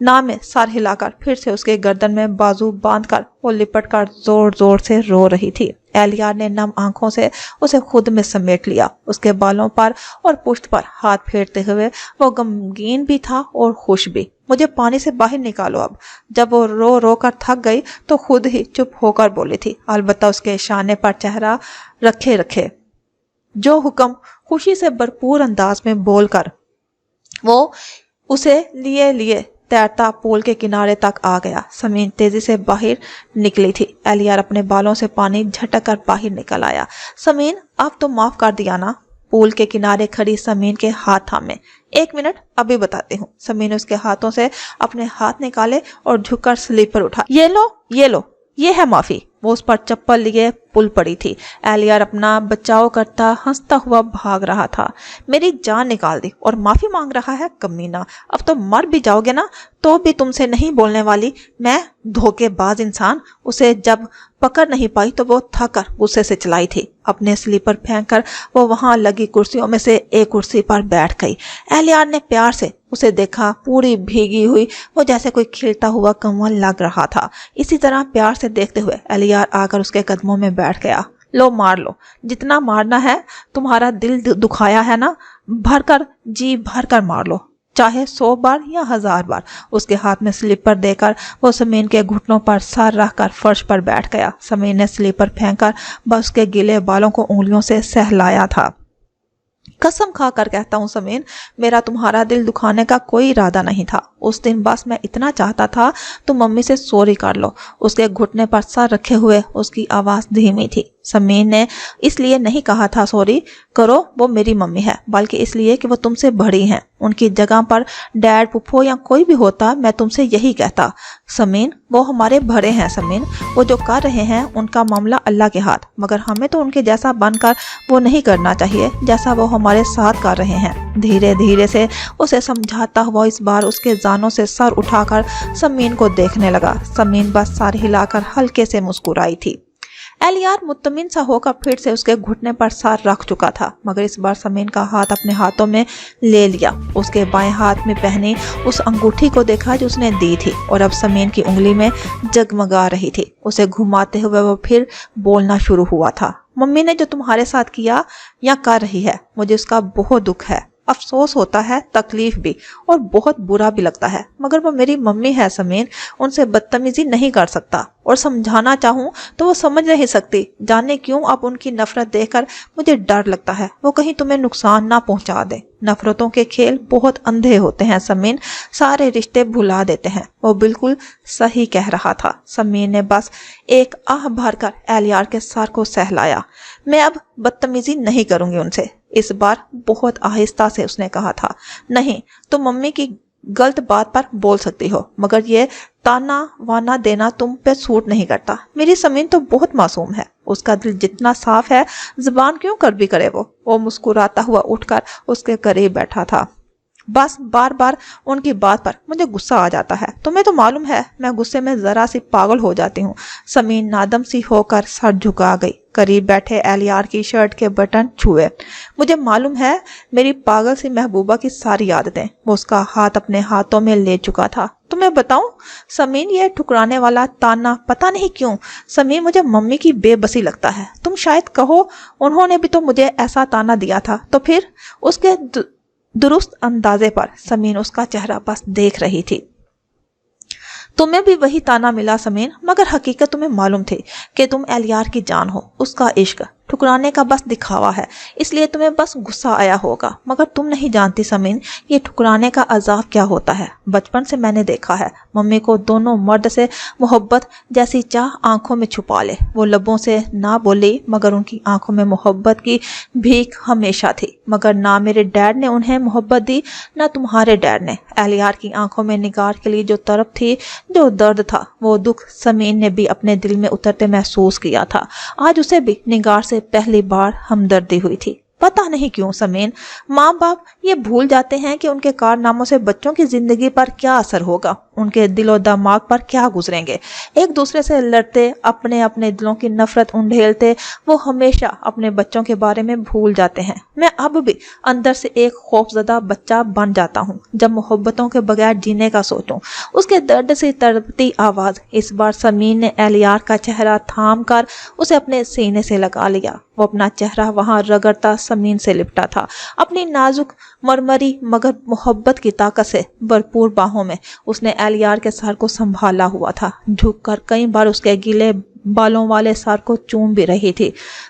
ना में सर हिलाकर फिर से उसके गर्दन में बाजू बांधकर वो लिपट कर जोर जोर से रो रही थी। एलियार ने नम आंखों से उसे खुद में समेट लिया। उसके बालों पर और पुश्त पर हाथ फेरते हुए वो गमगीन भी था और खुश भी। मुझे पानी से बाहर निकालो अब। जब वो रो रो कर थक गई तो खुद ही चुप होकर बोली थी, अलबत्ता उसके शाने पर चेहरा रखे रखे। जो हुक्म खुशी से भरपूर अंदाज में बोलकर وہ اسے لیے لیے تیرتا پول کے کنارے تک آ گیا۔ سمین تیزی سے باہر نکلی تھی۔ ایلیار اپنے بالوں سے پانی جھٹک کر باہر نکل آیا۔ سمین اب تو معاف کر دیا نا؟ پول کے کنارے کھڑی سمین کے ہاتھ تھامے۔ 1 منٹ، ابھی بتاتی ہوں۔ سمین نے اس کے ہاتھوں سے اپنے ہاتھ نکالے اور جھک کر سلیپر اٹھا۔ یہ لو، یہ ہے معافی۔ وہ اس پر چپل لیے پل پڑی تھی۔ ایلیار اپنا بچاؤ کرتا ہنستا ہوا بھاگ رہا تھا۔ میری جان نکال دی اور معافی مانگ رہا ہے کمینہ۔ اب تو مر بھی جاؤ گے نا تو بھی تم سے نہیں بولنے والی میں، دھوکے باز انسان۔ اسے جب پکڑ نہیں پائی تو وہ تھک کر غصے سے چلائی تھی۔ اپنے سلیپر پھینک کر وہ وہاں لگی کرسیوں میں سے ایک کرسی پر بیٹھ گئی۔ ایلیار نے پیار سے اسے دیکھا، پوری بھیگی ہوئی، وہ جیسے کوئی کھلتا ہوا کنول لگ رہا تھا۔ اسی طرح پیار سے دیکھتے ہوئے ایلیار آ کر اس کے قدموں میں بیٹھ گیا۔ لو مار لو، جتنا مارنا ہے، تمہارا دل دکھایا ہے نا، بھر کر، جی بھر کر مار لو، چاہے 100 بار یا 1000 بار۔ اس کے ہاتھ میں سلیپر دے کر وہ سمین کے گھٹنوں پر سر رکھ کر فرش پر بیٹھ گیا۔ سمین نے سلیپر پھینک کر بس اس کے گیلے بالوں کو انگلیوں سے سہلایا تھا۔ قسم کھا کر کہتا ہوں سمین، میرا تمہارا دل دکھانے کا کوئی ارادہ نہیں تھا۔ اس دن بس میں اتنا چاہتا تھا تم ممی سے سوری کر لو۔ اس کے گھٹنے پر سر رکھے ہوئے اس کی آواز دھیمی تھی۔ سمین نے اس لیے نہیں کہا تھا سوری کرو وہ میری ممی ہے، بلکہ اس لیے کہ وہ تم سے بڑی ہیں۔ ان کی جگہ پر ڈیڈ، پھپھو یا کوئی بھی ہوتا میں تم سے یہی کہتا۔ سمین وہ ہمارے بڑے ہیں سمین، وہ جو کر رہے ہیں ان کا معاملہ اللہ کے ہاتھ، مگر ہمیں تو ان کے جیسا بن کر وہ نہیں کرنا چاہیے جیسا وہ ہمارے ساتھ کر رہے ہیں۔ دھیرے دھیرے سے اسے سمجھاتا ہوا اس بار اس کے زانوں سے سر اٹھا کر سمین کو دیکھنے لگا۔ سمین بس سر ہلا کر ہلکے سے مسکرائی تھی۔ ایلیار مطمئن سا ہو کر پھر سے اس کے گھٹنے پر سر رکھ چکا تھا، مگر اس بار سمین کا ہاتھ اپنے ہاتھوں میں لے لیا۔ اس کے بائیں ہاتھ میں پہنی اس انگوٹھی کو دیکھا جو اس نے دی تھی اور اب سمین کی انگلی میں جگمگا رہی تھی۔ اسے گھماتے ہوئے وہ پھر بولنا شروع ہوا تھا۔ ممی نے جو تمہارے ساتھ کیا یا کر رہی ہے، مجھے اس کا بہت دکھ ہے، افسوس ہوتا ہے، تکلیف بھی، اور بہت برا بھی لگتا ہے، مگر وہ میری ممی ہے سمین، ان سے بدتمیزی نہیں کر سکتا، اور سمجھانا چاہوں تو وہ سمجھ نہیں سکتی۔ جانے کیوں اب ان کی نفرت دیکھ کر مجھے ڈر لگتا ہے وہ کہیں تمہیں نقصان نہ پہنچا دے۔ نفرتوں کے کھیل بہت اندھے ہوتے ہیں سمین، سارے رشتے بھلا دیتے ہیں۔ وہ بالکل صحیح کہہ رہا تھا۔ سمین نے بس ایک آہ بھر کر ایلیار کے سر کو سہلایا۔ میں اب بدتمیزی نہیں کروں گی ان سے، اس بار بہت آہستہ سے اس نے کہا تھا۔ نہیں، تم ممی کی غلط بات پر بول سکتی ہو، مگر یہ تانا وانا دینا تم پہ سوٹ نہیں کرتا۔ میری سمین تو بہت معصوم ہے، اس کا دل جتنا صاف ہے، زبان کیوں کڑوی کرے وہ مسکراتا ہوا اٹھ کر اس کے قریب بیٹھا تھا۔ بس بار بار ان کی بات پر مجھے غصہ آ جاتا ہے، تمہیں تو معلوم ہے میں غصے میں ذرا سی پاگل ہو جاتی ہوں۔ سمین نادم سی ہو کر سر جھکا گئی، قریب بیٹھے ایلیار کی شرٹ کے بٹن چھوئے۔ مجھے معلوم ہے میری پاگل سی محبوبہ کی ساری عادتیں۔ وہ اس کا ہاتھ اپنے ہاتھوں میں لے چکا تھا۔ تمہیں بتاؤں سمین، یہ ٹھکرانے والا تانا پتہ نہیں کیوں سمین مجھے ممی کی بے بسی لگتا ہے۔ تم شاید کہو انہوں نے بھی تو مجھے ایسا تانا دیا تھا، تو پھر اس کے درست اندازے پر سمین اس کا چہرہ بس دیکھ رہی تھی۔ تمہیں بھی وہی تانا ملا سمین، مگر حقیقت تمہیں معلوم تھی کہ تم ایلیار کی جان ہو، اس کا عشق ٹھکرانے کا بس دکھاوا ہے، اس لیے تمہیں بس غصہ آیا ہوگا، مگر تم نہیں جانتی سمین یہ ٹھکرانے کا عذاب کیا ہوتا ہے۔ بچپن سے میں نے دیکھا ہے ممی کو دونوں مرد سے محبت جیسی چاہ آنکھوں میں چھپا لے۔ وہ لبوں سے نہ بولی، مگر ان کی آنکھوں میں محبت کی بھیک ہمیشہ تھی، مگر نہ میرے ڈیڈ نے انہیں محبت دی نہ تمہارے ڈیڈ نے۔ ایلیار کی آنکھوں میں نگار کے لیے جو طرف تھی، جو درد تھا، وہ دکھ سمین نے بھی اپنے دل میں اترتے محسوس کیا تھا۔ آج اسے بھی نگار سے پہلی بار ہمدردی ہوئی تھی۔ پتہ نہیں کیوں سمین، ماں باپ یہ بھول جاتے ہیں کہ ان کے کارناموں سے بچوں کی زندگی پر کیا اثر ہوگا، ان کے دل و دماغ پر کیا گزریں گے۔ ایک دوسرے سے لڑتے، اپنے اپنے دلوں کی نفرت انڈھیلتے، وہ ہمیشہ اپنے بچوں کے بارے میں بھول جاتے ہیں۔ میں اب بھی اندر سے ایک خوفزدہ بچہ بن جاتا ہوں جب محبتوں کے بغیر جینے کا سوچوں۔ اس کے درد سے تڑپتی آواز۔ اس بار سمین نے ایلیار کا چہرہ تھام کر اسے اپنے سینے سے لگا لیا۔ وہ اپنا چہرہ وہاں رگڑتا سمین سے لپٹا تھا، اپنی نازک مرمری مگر محبت کی طاقت سے بھرپور باہوں میں اس نے ایلیار کے سر کو سنبھالا ہوا تھا، جھک کر کئی بار اس کے گیلے بالوں والے سر کو چوم بھی رہی تھی۔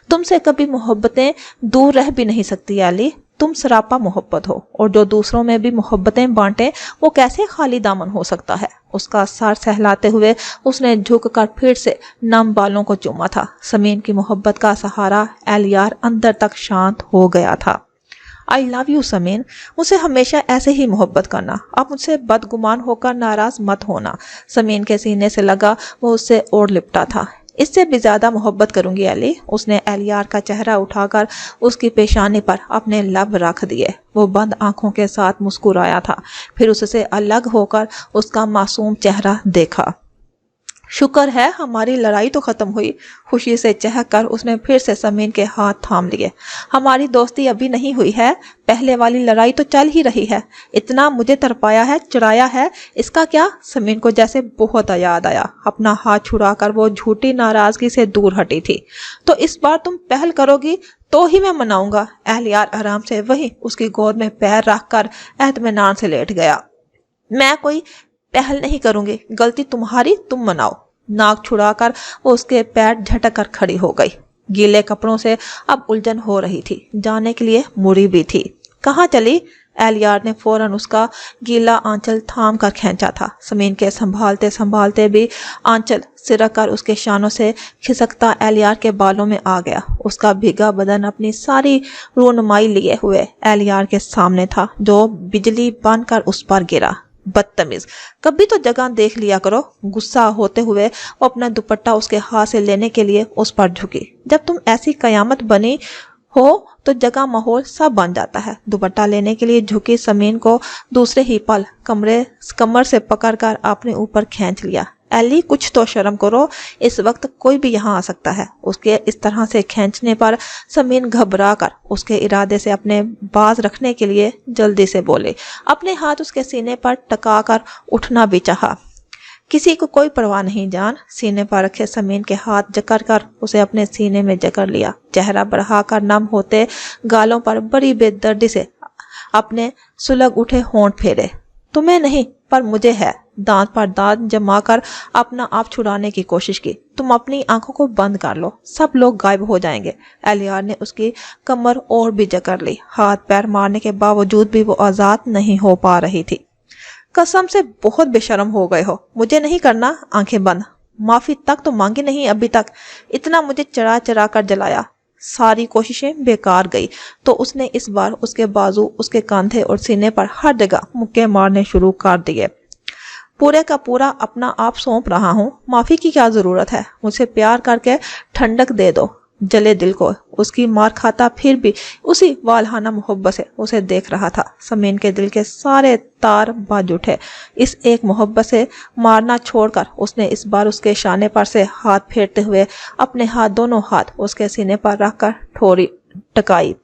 تم سے کبھی محبتیں دور رہ بھی نہیں سکتی ایلی، तुम सरापा मोहब्बत हो, और जो दूसरों में भी मोहब्बतें बांटे वो कैसे खाली दामन हो सकता है। उसका सर सहलाते हुए उसने झुक कर फिर से नम बालों को चूमा था। समीन की मोहब्बत का सहारा एलियार अंदर तक शांत हो गया था। आई लव यू समीन, मुझसे हमेशा ऐसे ही मोहब्बत करना, अब मुझसे बदगुमान होकर नाराज मत होना। समीन के सीने से लगा वो उससे और लिपटा था। इससे भी ज्यादा मोहब्बत करूंगी एली। उसने एलियार का चेहरा उठाकर उसकी पेशानी पर अपने लब रख दिए। वो बंद आंखों के साथ मुस्कुराया था, फिर उससे अलग होकर उसका मासूम चेहरा देखा। शुक्र है हमारी लड़ाई तो खत्म हुई। खुशी से चहक कर उसने फिर से समीन के हाथ थाम लिए। हमारी दोस्ती अभी नहीं हुई है, पहले वाली लड़ाई तो चल ही रही है। इतना मुझे तरपाया है, चिढ़ाया है, इसका क्या। समीन को जैसे बहुत याद आया। अपना हाथ छुड़ाकर वो झूठी नाराजगी से दूर हटी थी। तो इस बार तुम पहल करोगी तो ही मैं मनाऊंगा। एलियार आराम से वही उसकी गोद में पैर रखकर एतमानान से लेट गया। मैं कोई पहल नहीं करूंगी, गलती तुम्हारी, तुम मनाओ। नाक छुड़ाकर वो उसके पैर झटक कर खड़ी हो गई। गीले कपड़ों से अब उलझन हो रही थी, जाने के लिए मुड़ी भी थी। कहाँ चली। एलियार ने फौरन उसका गीला आंचल थाम कर खींचा था। समीन के संभालते संभालते भी आंचल सिरक कर उसके शानों से खिसकता एलियार के बालों में आ गया। उसका भीगा बदन अपनी सारी रूनुमाई लिए हुए एलियार के सामने था, जो बिजली बनकर उस पर गिरा। बदतमीज, कभी तो जगह देख लिया करो। गुस्सा होते हुए वो अपना दुपट्टा उसके हाथ से लेने के लिए उस पर झुकी। जब तुम ऐसी कयामत बनी हो तो जगह माहौल सब बन जाता है। दुपट्टा लेने के लिए झुकी समीन को दूसरे ही पल कमर से पकड़कर अपने ऊपर खींच लिया। एली, कुछ तो शर्म करो, इस वक्त कोई भी यहाँ आ सकता है। उसके इस तरह से खींचने पर समीन घबरा कर उसके इरादे से अपने बाज रखने के लिए जल्दी से बोले। अपने हाथ उसके सीने पर टका कर उठना भी चाहा। किसी को कोई परवाह नहीं जान। सीने पर रखे समीन के हाथ जकड़ कर उसे अपने सीने में जकड़ लिया। चेहरा बढ़ाकर नम होते गालों पर बड़ी बेदर्दी से अपने सुलग उठे होंठ फेरे। तुम्हें नहीं पर मुझे है। दांत पर दांत जमाकर अपना आप छुड़ाने की कोशिश की। तुम अपनी आंखों को बंद कर लो, सब लोग गायब हो जाएंगे। एलियार ने उसकी कमर और भी जकड़ ली। हाथ पैर मारने के बावजूद भी वो आजाद नहीं हो पा रही थी। कसम से बहुत बेशर्म हो गए हो। मुझे नहीं करना आंखें बंद। माफी तक तो मांगी नहीं अभी तक। इतना मुझे चढ़ा चढ़ा कर जलाया, सारी कोशिशें बेकार गई। तो उसने इस बार उसके बाजू, उसके कंधे और सीने पर हर जगह मुक्के मारने शुरू कर दिए। पूरे का पूरा अपना आप सौंप रहा हूँ, माफी की क्या जरूरत है। मुझसे प्यार करके ठंडक दे दो जले दिल को। उसकी मार खाता फिर भी उसी वालहाना मोहब्बत से उसे देख रहा था। समीन के दिल के सारे तार बाज उठे। इस एक मोहब्बत से मारना छोड़कर उसने इस बार उसके शाने पर से हाथ फेरते हुए अपने हाथ, दोनों हाथ उसके सीने पर रखकर ठोरी टकाई।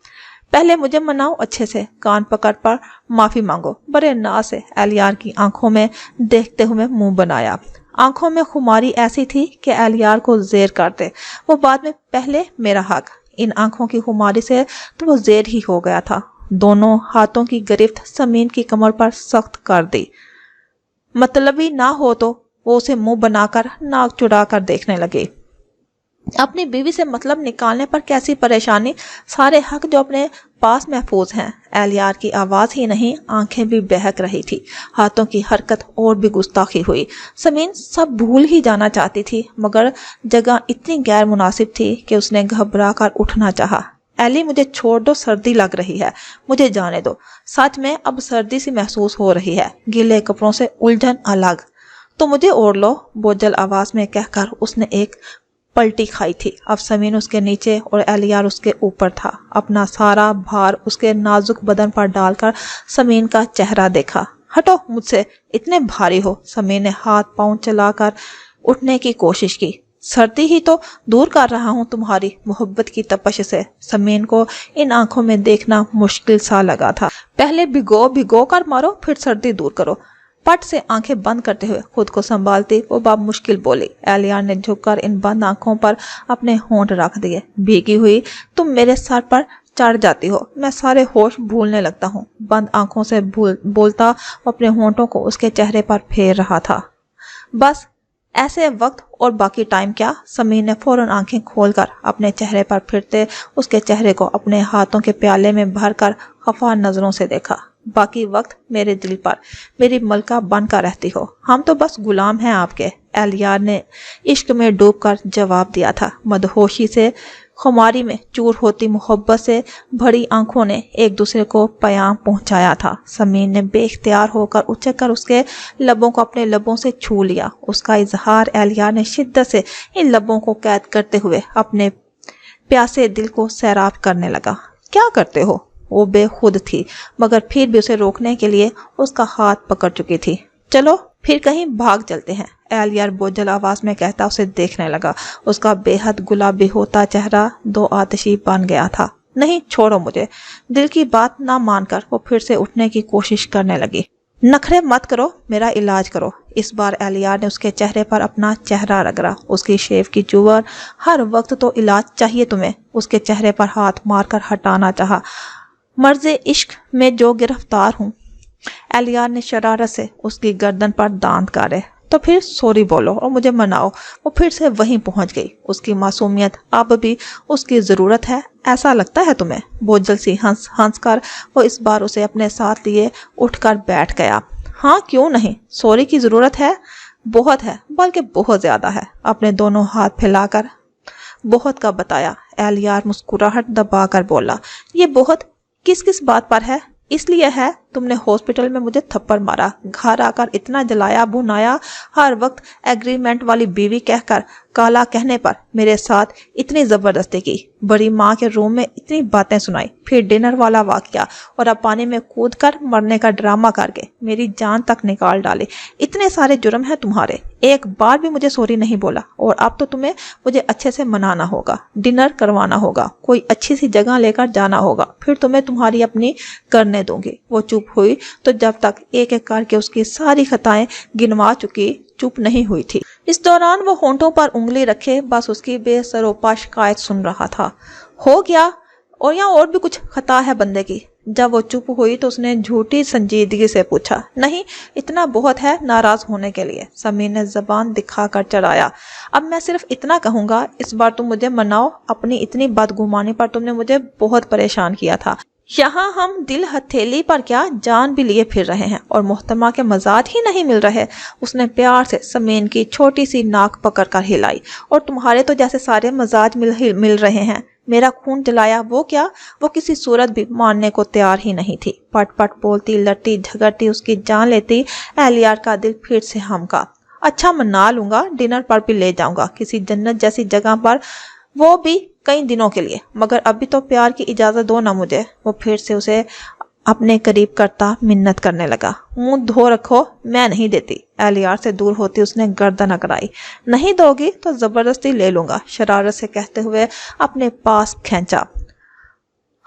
पहले मुझे मनाओ अच्छे से, कान पकड़ पर माफी मांगो। बड़े नाज से एलियार की आंखों में देखते हुए मुंह बनाया। आंखों में खुमारी ऐसी थी कि एलियार को जेर करते। वो बाद में पहले मेरा हक। इन आंखों की खुमारी से तो वो जेर ही हो गया था। दोनों हाथों की गिरफ्त समीन की कमर पर सख्त कर दी। मतलबी ना हो तो वो उसे मुंह बनाकर नाक चुराकर देखने लगे। अपनी बीवी से मतलब निकालने पर कैसी परेशानी, सारे हक जो अपने पास महफूज हैं। एलियार की आवाज ही नहीं, आंखें भी बहक रही थी। हाथों की हरकत और भी गुस्ताखी हुई। समीन सब भूल ही जाना चाहती थी, मगर जगह इतनी गैर मुनासिब थी कि उसने घबरा कर उठना चाहा। एली, मुझे छोड़ दो, सर्दी लग रही है, मुझे जाने दो। सच में अब सर्दी सी महसूस हो रही है। गीले कपड़ों से उलझन अलग। तो मुझे ओढ़ लो, बोझल आवाज में कहकर उसने एक पलटी खाई थी। अब समीन उसके नीचे और एलियार उसके ऊपर था। अपना सारा भार उसके नाजुक बदन पर डालकर समीन का चेहरा देखा। हटो मुझसे, इतने भारी हो। समीन ने हाथ पांव चलाकर उठने की कोशिश की। सर्दी ही तो दूर कर रहा हूँ तुम्हारी मोहब्बत की तपश से। समीन को इन आंखों में देखना मुश्किल सा लगा था। पहले भिगो भिगो कर मारो, फिर सर्दी दूर करो। पट से आंखें बंद करते हुए खुद को संभालती वो बाप मुश्किल बोली। एलियार ने झुककर इन बंद आंखों पर अपने होंठ रख दिए। भीगी हुई तुम मेरे सर पर चढ़ जाती हो, मैं सारे होश भूलने लगता हूँ। बंद आंखों से बोलता अपने होंठों को उसके चेहरे पर फेर रहा था। बस ऐसे वक्त और बाकी टाइम क्या? समीर ने फौरन आंखें खोलकर अपने चेहरे पर फिरते उसके चेहरे को अपने हाथों के प्याले में भरकर खफा नजरों से देखा। बाकी वक्त मेरे दिल पर मेरी मलका बनकर रहती हो, हम तो बस गुलाम हैं आपके, एलियार ने इश्क में डूबकर जवाब दिया था। मदहोशी से खुमारी में चूर होती मोहब्बत से भरी आंखों ने एक दूसरे को पैगाम पहुंचाया था। समीर ने बेख्तियार होकर उछलकर उसके लबों को अपने लबों से छू लिया। उसका इजहार एलियार ने शिद्दत से इन लबों को कैद करते हुए अपने प्यासे दिल को सैराब करने लगा। क्या करते हो? वो बेखुद थी, मगर फिर भी उसे रोकने के लिए उसका हाथ पकड़ चुकी थी। चलो फिर कहीं भाग चलते हैं, एलियार बोझल आवाज में कहता उसे देखने लगा। उसका बेहद गुलाबी होता चेहरा दो आतिशी बन गया था। नहीं, छोड़ो मुझे। दिल की बात ना मानकर वो फिर से उठने की कोशिश करने लगी। नखरे मत करो, मेरा इलाज करो। इस बार एलियार ने उसके चेहरे पर अपना चेहरा रगड़ा। उसकी शेव की चुवर, हर वक्त तो इलाज चाहिए तुम्हें। उसके चेहरे पर हाथ मारकर हटाना चाहा। मर्ज़े इश्क में जो गिरफ्तार हूँ। एलियार ने शरारत से उसकी गर्दन पर दांत काटे। तो फिर सॉरी बोलो और मुझे मनाओ। वो फिर से वहीं पहुंच गई। उसकी मासूमियत अब भी उसकी जरूरत है, ऐसा लगता है तुम्हें? बोझल सी हंस हंस कर वो इस बार उसे अपने साथ लिए उठकर बैठ गया। हाँ, क्यों नहीं, सॉरी की जरूरत है, बहुत है, बल्कि बहुत ज्यादा है। अपने दोनों हाथ फैलाकर बहुत का बताया। एलियार मुस्कुराहट दबाकर बोला, ये बहुत किस किस बात पर है? इसलिए है तुमने हॉस्पिटल में मुझे थप्पड़ मारा, घर आकर इतना जलाया भुनाया, हर वक्त एग्रीमेंट वाली बीवी कहकर काला कहने पर मेरे साथ इतनी जबरदस्ती की, बड़ी माँ के रूम में इतनी बातें सुनाई, फिर डिनर वाला वाकया, और अब पानी में कूद कर मरने का ड्रामा करके मेरी जान तक निकाल डाली। इतने सारे जुर्म हैं तुम्हारे, एक बार भी मुझे सॉरी नहीं बोला। और अब तो तुम्हें मुझे अच्छे से मनाना होगा, डिनर करवाना होगा, कोई अच्छी सी जगह लेकर जाना होगा, फिर तुम्हें तुम्हारी अपनी करने दूंगी। वो चुप हुई तो जब तक एक एक करके उसकी सारी खताएं गिनवा चुकी चुप नहीं हुई थी। इस दौरान वो होंठों पर उंगली रखे बस उसकी बेसरोपा शिकायत सुन रहा था। हो गया, और यहाँ और भी कुछ खता है बंदे की? जब वो चुप हुई तो उसने झूठी संजीदगी से पूछा। नहीं, इतना बहुत है नाराज होने के लिए, समीर ने जबान दिखाकर चढ़ाया। अब मैं सिर्फ इतना कहूंगा, इस बार तुम मुझे मनाओ। अपनी इतनी बदगुमानी पर तुमने मुझे बहुत परेशान किया था। यहाँ हम दिल हथेली पर क्या जान भी लिए फिर रहे हैं और मोहतरमा के मजाज ही नहीं मिल रहे। उसने प्यार से समीन की छोटी सी नाक पकड़कर हिलाई। और तुम्हारे तो जैसे सारे मजाज मिल रहे हैं। मेरा खून जलाया वो क्या? वो किसी सूरत भी मानने को तैयार ही नहीं थी। पट पट बोलती, लड़ती झगड़ती, उसकी जान लेती। एलियार का दिल फिर से हमका। अच्छा, मना लूंगा, डिनर पर भी ले जाऊंगा किसी जन्नत जैसी जगह पर, वो भी कई दिनों के लिए, मगर अभी तो प्यार की इजाजत दो ना मुझे। वो फिर से उसे अपने करीब करता मिन्नत करने लगा। मुंह धो रखो, मैं नहीं देती। एलियार से दूर होती उसने गर्दन अकड़ाई। नहीं दोगी तो जबरदस्ती ले लूंगा, शरारत से कहते हुए अपने पास खींचा।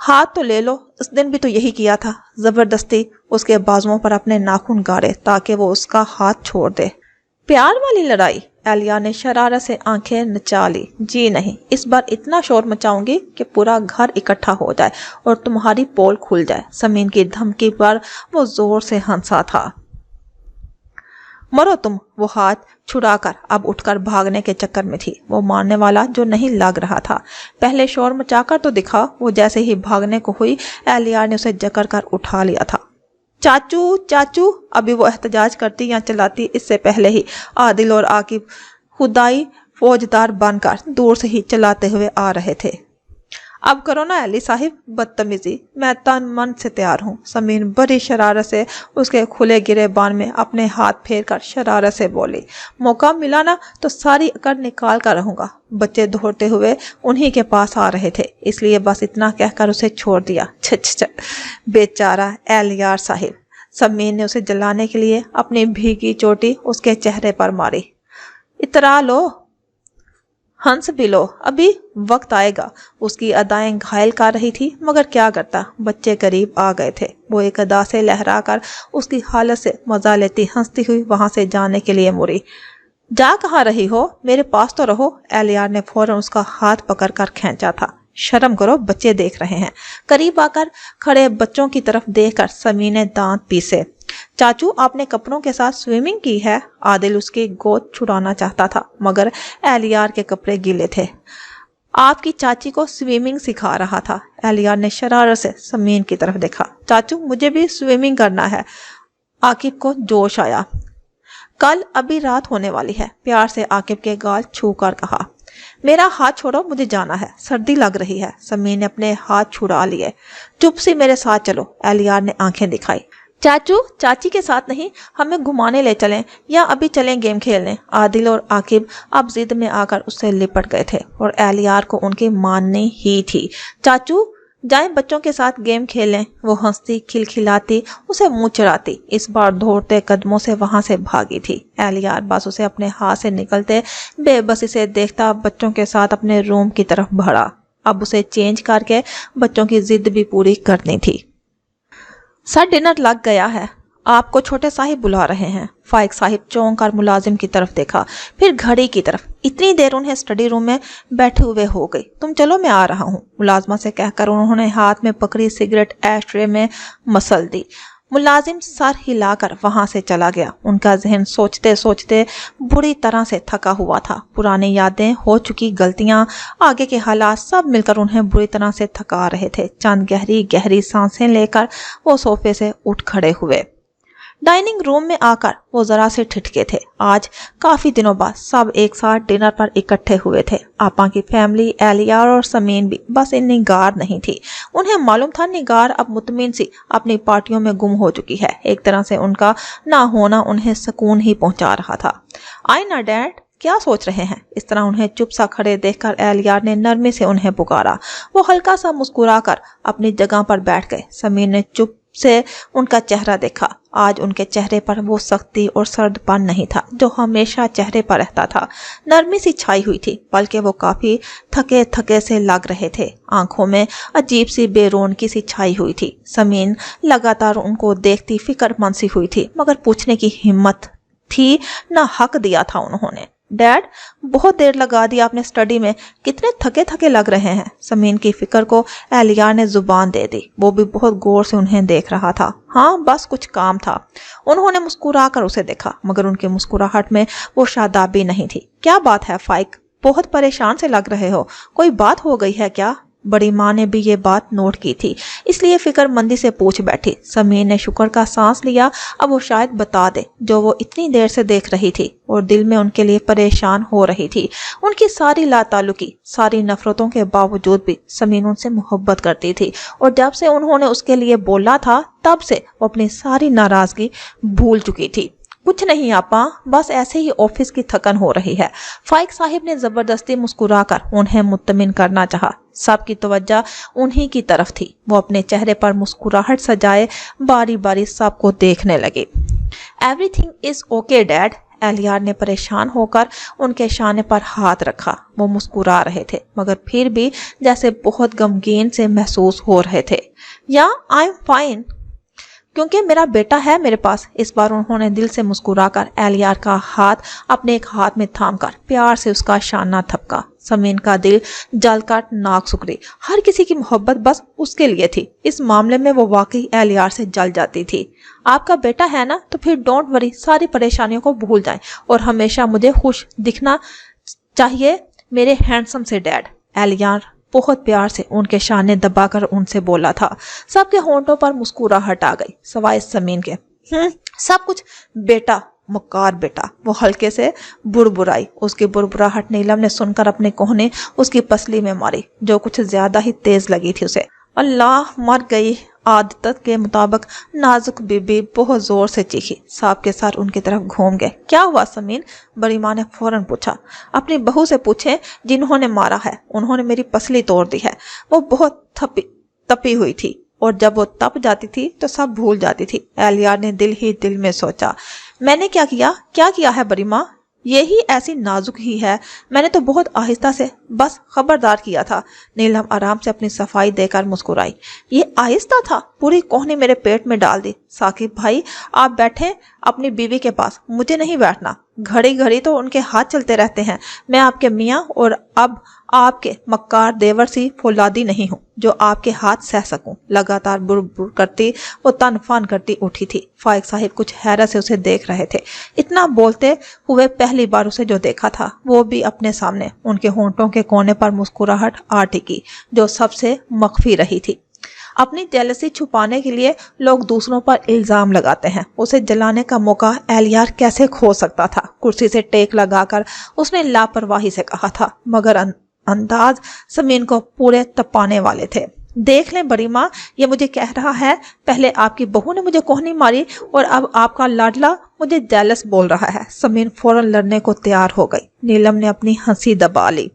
हाथ तो ले लो, इस दिन भी तो यही किया था, जबरदस्ती उसके बाजुओं पर अपने नाखून गाड़े ताकि वो उसका हाथ छोड़ दे। प्यार वाली लड़ाई? एलिया ने शरारत से आंखें नचा ली। जी नहीं, इस बार इतना शोर मचाऊंगी कि पूरा घर इकट्ठा हो जाए और तुम्हारी पोल खुल जाए। समीन की धमकी पर वो जोर से हंसा था। मरो तुम। वो हाथ छुड़ाकर अब उठकर भागने के चक्कर में थी। वो मारने वाला जो नहीं लग रहा था। पहले शोर मचाकर तो दिखा। वो जैसे ही भागने को हुई, एलिया ने उसे जकड़ कर उठा लिया था। चाचू चाचू, अभी वो एहतजाज करती या चलाती, इससे पहले ही आदिल और आकिब खुदाई फौजदार बनकर दूर से ही चलाते हुए आ रहे थे। अब करो ना अली साहिब बदतमीजी, मैं तन मन से तैयार हूँ। समीर बड़ी शरारत से उसके खुले गिरेबान में अपने हाथ फेर कर शरारत से बोली। मौका मिला ना तो सारी अकड़ निकाल कर रहूंगा। बच्चे दौड़ते हुए उन्हीं के पास आ रहे थे, इसलिए बस इतना कहकर उसे छोड़ दिया। छ बेचारा एलियार साहिब। समीर ने उसे जलाने के लिए अपनी भीगी चोटी उसके चेहरे पर मारी। इतरा लो, हंस भी लो, अभी वक्त आएगा। उसकी अदाएं घायल कर रही थी, मगर क्या करता, बच्चे करीब आ गए थे। वो एक अदा से लहरा कर उसकी हालत से मजा लेती हंसती हुई वहां से जाने के लिए मुड़ी। जा कहाँ रही हो, मेरे पास तो रहो। एलियार ने फौरन उसका हाथ पकड़कर खींचा था। शर्म करो, बच्चे देख रहे हैं। करीब आकर खड़े बच्चों की तरफ देखकर समीर ने दांत पीसे। चाचू आपने कपड़ों के साथ स्विमिंग की है? आदिल उसकी गोद छुड़ाना चाहता था मगर एलियार के कपड़े गीले थे। आपकी चाची को स्विमिंग सिखा रहा था। एलियार ने शरारत से समीन की तरफ देखा। चाचू मुझे भी स्विमिंग करना है। आकिब को जोश आया। कल अभी रात होने वाली है, प्यार से आकिब के गाल छू कर कहा। मेरा हाथ छोड़ो, मुझे जाना है, सर्दी लग रही है। समीन ने अपने हाथ छुड़ा लिए। चुप से मेरे साथ चलो, एलियार ने आंखें दिखाई। चाचू चाची के साथ नहीं, हमें घुमाने ले चलें या अभी चलें गेम खेलने। आदिल और आकिब अब जिद में आकर उससे लिपट गए थे और एलियार को उनकी माननी ही थी। चाचू जाएं बच्चों के साथ गेम खेलें। वो हंसती खिलखिलाती उसे मुंह चढ़ाती इस बार दौड़ते कदमों से वहां से भागी थी। एलियार बस उसे अपने हाथ से निकलते बेबसी से देखता बच्चों के साथ अपने रूम की तरफ बढ़ा। अब उसे चेंज करके बच्चों की जिद भी पूरी करनी थी। सर डिनर लग गया है, आपको छोटे साहिब बुला रहे हैं। फाइक साहिब चौंक कर मुलाजिम की तरफ देखा, फिर घड़ी की तरफ। इतनी देर उन्हें स्टडी रूम में बैठे हुए हो गई। तुम चलो मैं आ रहा हूँ, मुलाजमा से कहकर उन्होंने हाथ में पकड़ी सिगरेट एश ट्रे में मसल दी। मुलाजिम सर हिलाकर वहां से चला गया। उनका जहन सोचते सोचते बुरी तरह से थका हुआ था। पुरानी यादें, हो चुकी गलतियां, आगे के हालात सब मिलकर उन्हें बुरी तरह से थका रहे थे। चंद गहरी गहरी सांसें लेकर वो सोफे से उठ खड़े हुए। डाइनिंग रूम में आकर वो जरा से ठिठके थे। आज काफी दिनों बाद सब एक साथ डिनर पर इकट्ठे हुए थे। आपा की फैमिली, एलियार और समीन भी। बस निगार नहीं थी। उन्हें मालूम था निगार अब मुतमिन सी अपनी पार्टियों में गुम हो चुकी है। एक तरह से उनका ना होना उन्हें सुकून ही पहुंचा रहा था। आई ना डैड, क्या सोच रहे हैं? इस तरह उन्हें चुप सा खड़े देखकर एलियार ने नरमी से उन्हें पुकारा। वो हल्का सा मुस्कुराकर अपनी जगह पर बैठ गए। समीर ने चुप से उनका चेहरा देखा। आज उनके चेहरे पर वो सख्ती और सर्दपन नहीं था जो हमेशा चेहरे पर रहता था। नरमी सी छाई हुई थी, बल्कि वो काफी थके थके से लग रहे थे। आंखों में अजीब सी बेरौनकी सी छाई हुई थी। समीन लगातार उनको देखती फिक्रमंद सी हुई थी, मगर पूछने की हिम्मत थी ना हक दिया था उन्होंने। डैड, बहुत देर लगा दी आपने स्टडी में, कितने थके थके लग रहे हैं। समीन की फिक्र को एलियार ने जुबान दे दी। वो भी बहुत गौर से उन्हें देख रहा था। हाँ, बस कुछ काम था। उन्होंने मुस्कुराकर उसे देखा, मगर उनकी मुस्कुराहट में वो शादाबी नहीं थी। क्या बात है फाइक, बहुत परेशान से लग रहे हो, कोई बात हो गई है क्या? बड़ी माँ ने भी ये बात नोट की थी, इसलिए फिक्रमंदी से पूछ बैठी। समीर ने शुक्र का सांस लिया। अब वो शायद बता दे जो वो इतनी देर से देख रही थी और दिल में उनके लिए परेशान हो रही थी। उनकी सारी लाताल्लुकी, सारी नफरतों के बावजूद भी समीर उनसे मोहब्बत करती थी और जब से उन्होंने उसके लिए बोला था तब से वो अपनी सारी नाराजगी भूल चुकी थी। कुछ नहीं आपा, बस ऐसे ही ऑफिस की थकन हो रही है। फाइक साहिब ने जबरदस्ती मुस्कुराकर उन्हें मुत्तमिन करना चाहा। सबकी तवज्जो उन्हीं की तरफ थी। वो अपने चेहरे पर मुस्कुराहट सजाए बारी बारी सबको देखने लगे। Everything is okay dad. एलियार ने परेशान होकर उनके शाने पर हाथ रखा। वो मुस्कुरा रहे थे, मगर फिर भी जैसे बहुत गमगीन से महसूस हो रहे थे। या आई एम फाइन, क्योंकि मेरा बेटा है मेरे पास। इस बार उन्होंने दिल से मुस्कुराकर एलियार का हाथ अपने एक हाथ में थामकर प्यार से उसका शाना थपका। समीन का दिल जलकर नाक सुकड़ी। हर किसी की मोहब्बत बस उसके लिए थी। इस मामले में वो वाकई एलियार से जल जाती थी। आपका बेटा है ना, तो फिर डोंट वरी, सारी परेशानियों को भूल जाएं और हमेशा मुझे खुश दिखना चाहिए मेरे हैंडसम से डैड। एलियार बहुत प्यार से उनके शाने दबाकर उनसे बोला था। सबके होंठों पर मुस्कुराहट आ गई, सवाए समीन के। सब कुछ बेटा, मक्कार बेटा। वो हल्के से बुड़बुड़ाई। उसकी बुड़बुड़ाहट नीलम ने सुनकर अपने कोहने उसकी पसली में मारी, जो कुछ ज्यादा ही तेज लगी थी उसे। अल्लाह, मर गई। आदत के मुताबिक नाजुक बीबी बहुत जोर से चीखी। साहब के सर उनकी तरफ घूम गए। क्या हुआ समीन? बड़ी माँ ने फौरन पूछा। अपनी बहू से पूछे जिन्होंने मारा है, उन्होंने मेरी पसली तोड़ दी है। वो बहुत तपी हुई थी और जब वो तप जाती थी तो सब भूल जाती थी। एलियार ने दिल ही दिल में सोचा, मैंने क्या किया है बड़ी माँ? यही ऐसी नाजुक ही है, मैंने तो बहुत आहिस्ता से बस खबरदार किया था। नीलम आराम से अपनी सफाई देकर मुस्कुराई। ये आहिस्ता था? पूरी कोहनी मेरे पेट में डाल दी। साकिब भाई, आप बैठे अपनी बीवी के पास, मुझे नहीं बैठना। घड़ी घड़ी तो उनके हाथ चलते रहते हैं। मैं आपके मियाँ और अब आपके मक्कार देवर सी फौलादी नहीं हूँ जो आपके हाथ सह सकूं। लगातार बुर करती वो तन फान करती उठी थी। फाइक साहिब कुछ हैरत से उसे देख रहे थे। इतना बोलते हुए पहली बार उसे जो देखा था वो भी अपने सामने। उनके होंठों के कोने पर मुस्कुराहट आ टिकी जो सबसे मख्फी रही थी। अपनी जेलसी छुपाने के लिए लोग दूसरों पर इल्जाम लगाते हैं। उसे जलाने का मौका एलियार कैसे खो सकता था। कुर्सी से टेक लगाकर उसने लापरवाही से कहा था, मगर अंदाज समीन को पूरे तपाने वाले थे। देख लें बड़ी माँ, ये मुझे कह रहा है पहले आपकी बहू ने मुझे कोहनी मारी और अब आपका लाडला मुझे जेलस बोल रहा है। समीन फौरन लड़ने को तैयार हो गई। नीलम ने अपनी हंसी दबा ली।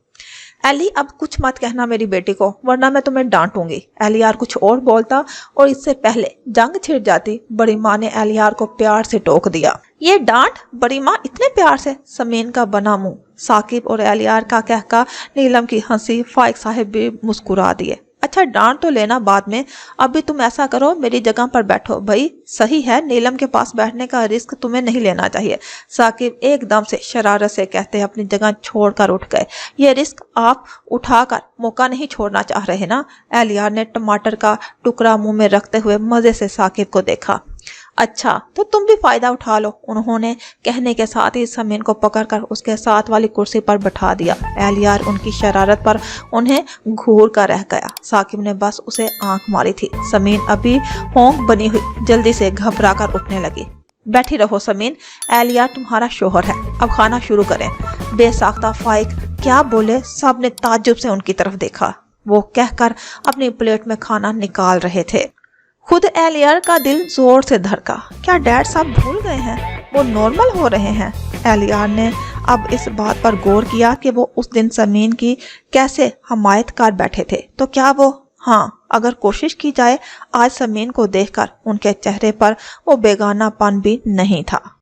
एली, अब कुछ मत कहना मेरी बेटी को, वरना मैं तुम्हें डांटूंगी। एलियार कुछ और बोलता और इससे पहले जंग छिड़ जाती। बड़ी माँ ने एलियार को प्यार से टोक दिया। ये डांट? बड़ी माँ इतने प्यार से? समीन का बना मुंह। साकिब और एलियार का कहका, नीलम की हंसी, फाइक साहिब भी मुस्कुरा दिए। अच्छा डांट तो लेना बाद में, अभी तुम ऐसा करो मेरी जगह पर बैठो। भाई सही है, नीलम के पास बैठने का रिस्क तुम्हें नहीं लेना चाहिए। साकिब एकदम से शरारत से कहते अपनी जगह छोड़कर उठ गए। ये रिस्क आप उठाकर मौका नहीं छोड़ना चाह रहे ना? एलियार ने टमाटर का टुकड़ा मुंह में रखते हुए मजे से साकिब को देखा। अच्छा तो तुम भी फायदा उठा लो, उन्होंने कहने के साथ ही समीन को पकड़कर उसके साथ वाली कुर्सी पर बैठा दिया। एलियार उनकी शरारत पर उन्हें घूर कर रह गया। साकिब ने बस उसे आंख मारी थी। समीन अभी होंक बनी हुई जल्दी से घबरा कर उठने लगी। बैठी रहो समीन, एलियार तुम्हारा शोहर है, अब खाना शुरू करें। बेसाख्ता फाइक क्या बोले, सब ने ताज्जुब से उनकी तरफ देखा। वो कहकर अपनी प्लेट में खाना निकाल रहे थे। खुद एलियार का दिल जोर से धड़का। क्या डैड साहब भूल गए हैं, वो नॉर्मल हो रहे हैं? एलियार ने अब इस बात पर गौर किया कि वो उस दिन समीन की कैसे हमायत कर बैठे थे। तो क्या वो, हाँ अगर कोशिश की जाए, आज समीन को देखकर उनके चेहरे पर वो बेगानापन भी नहीं था।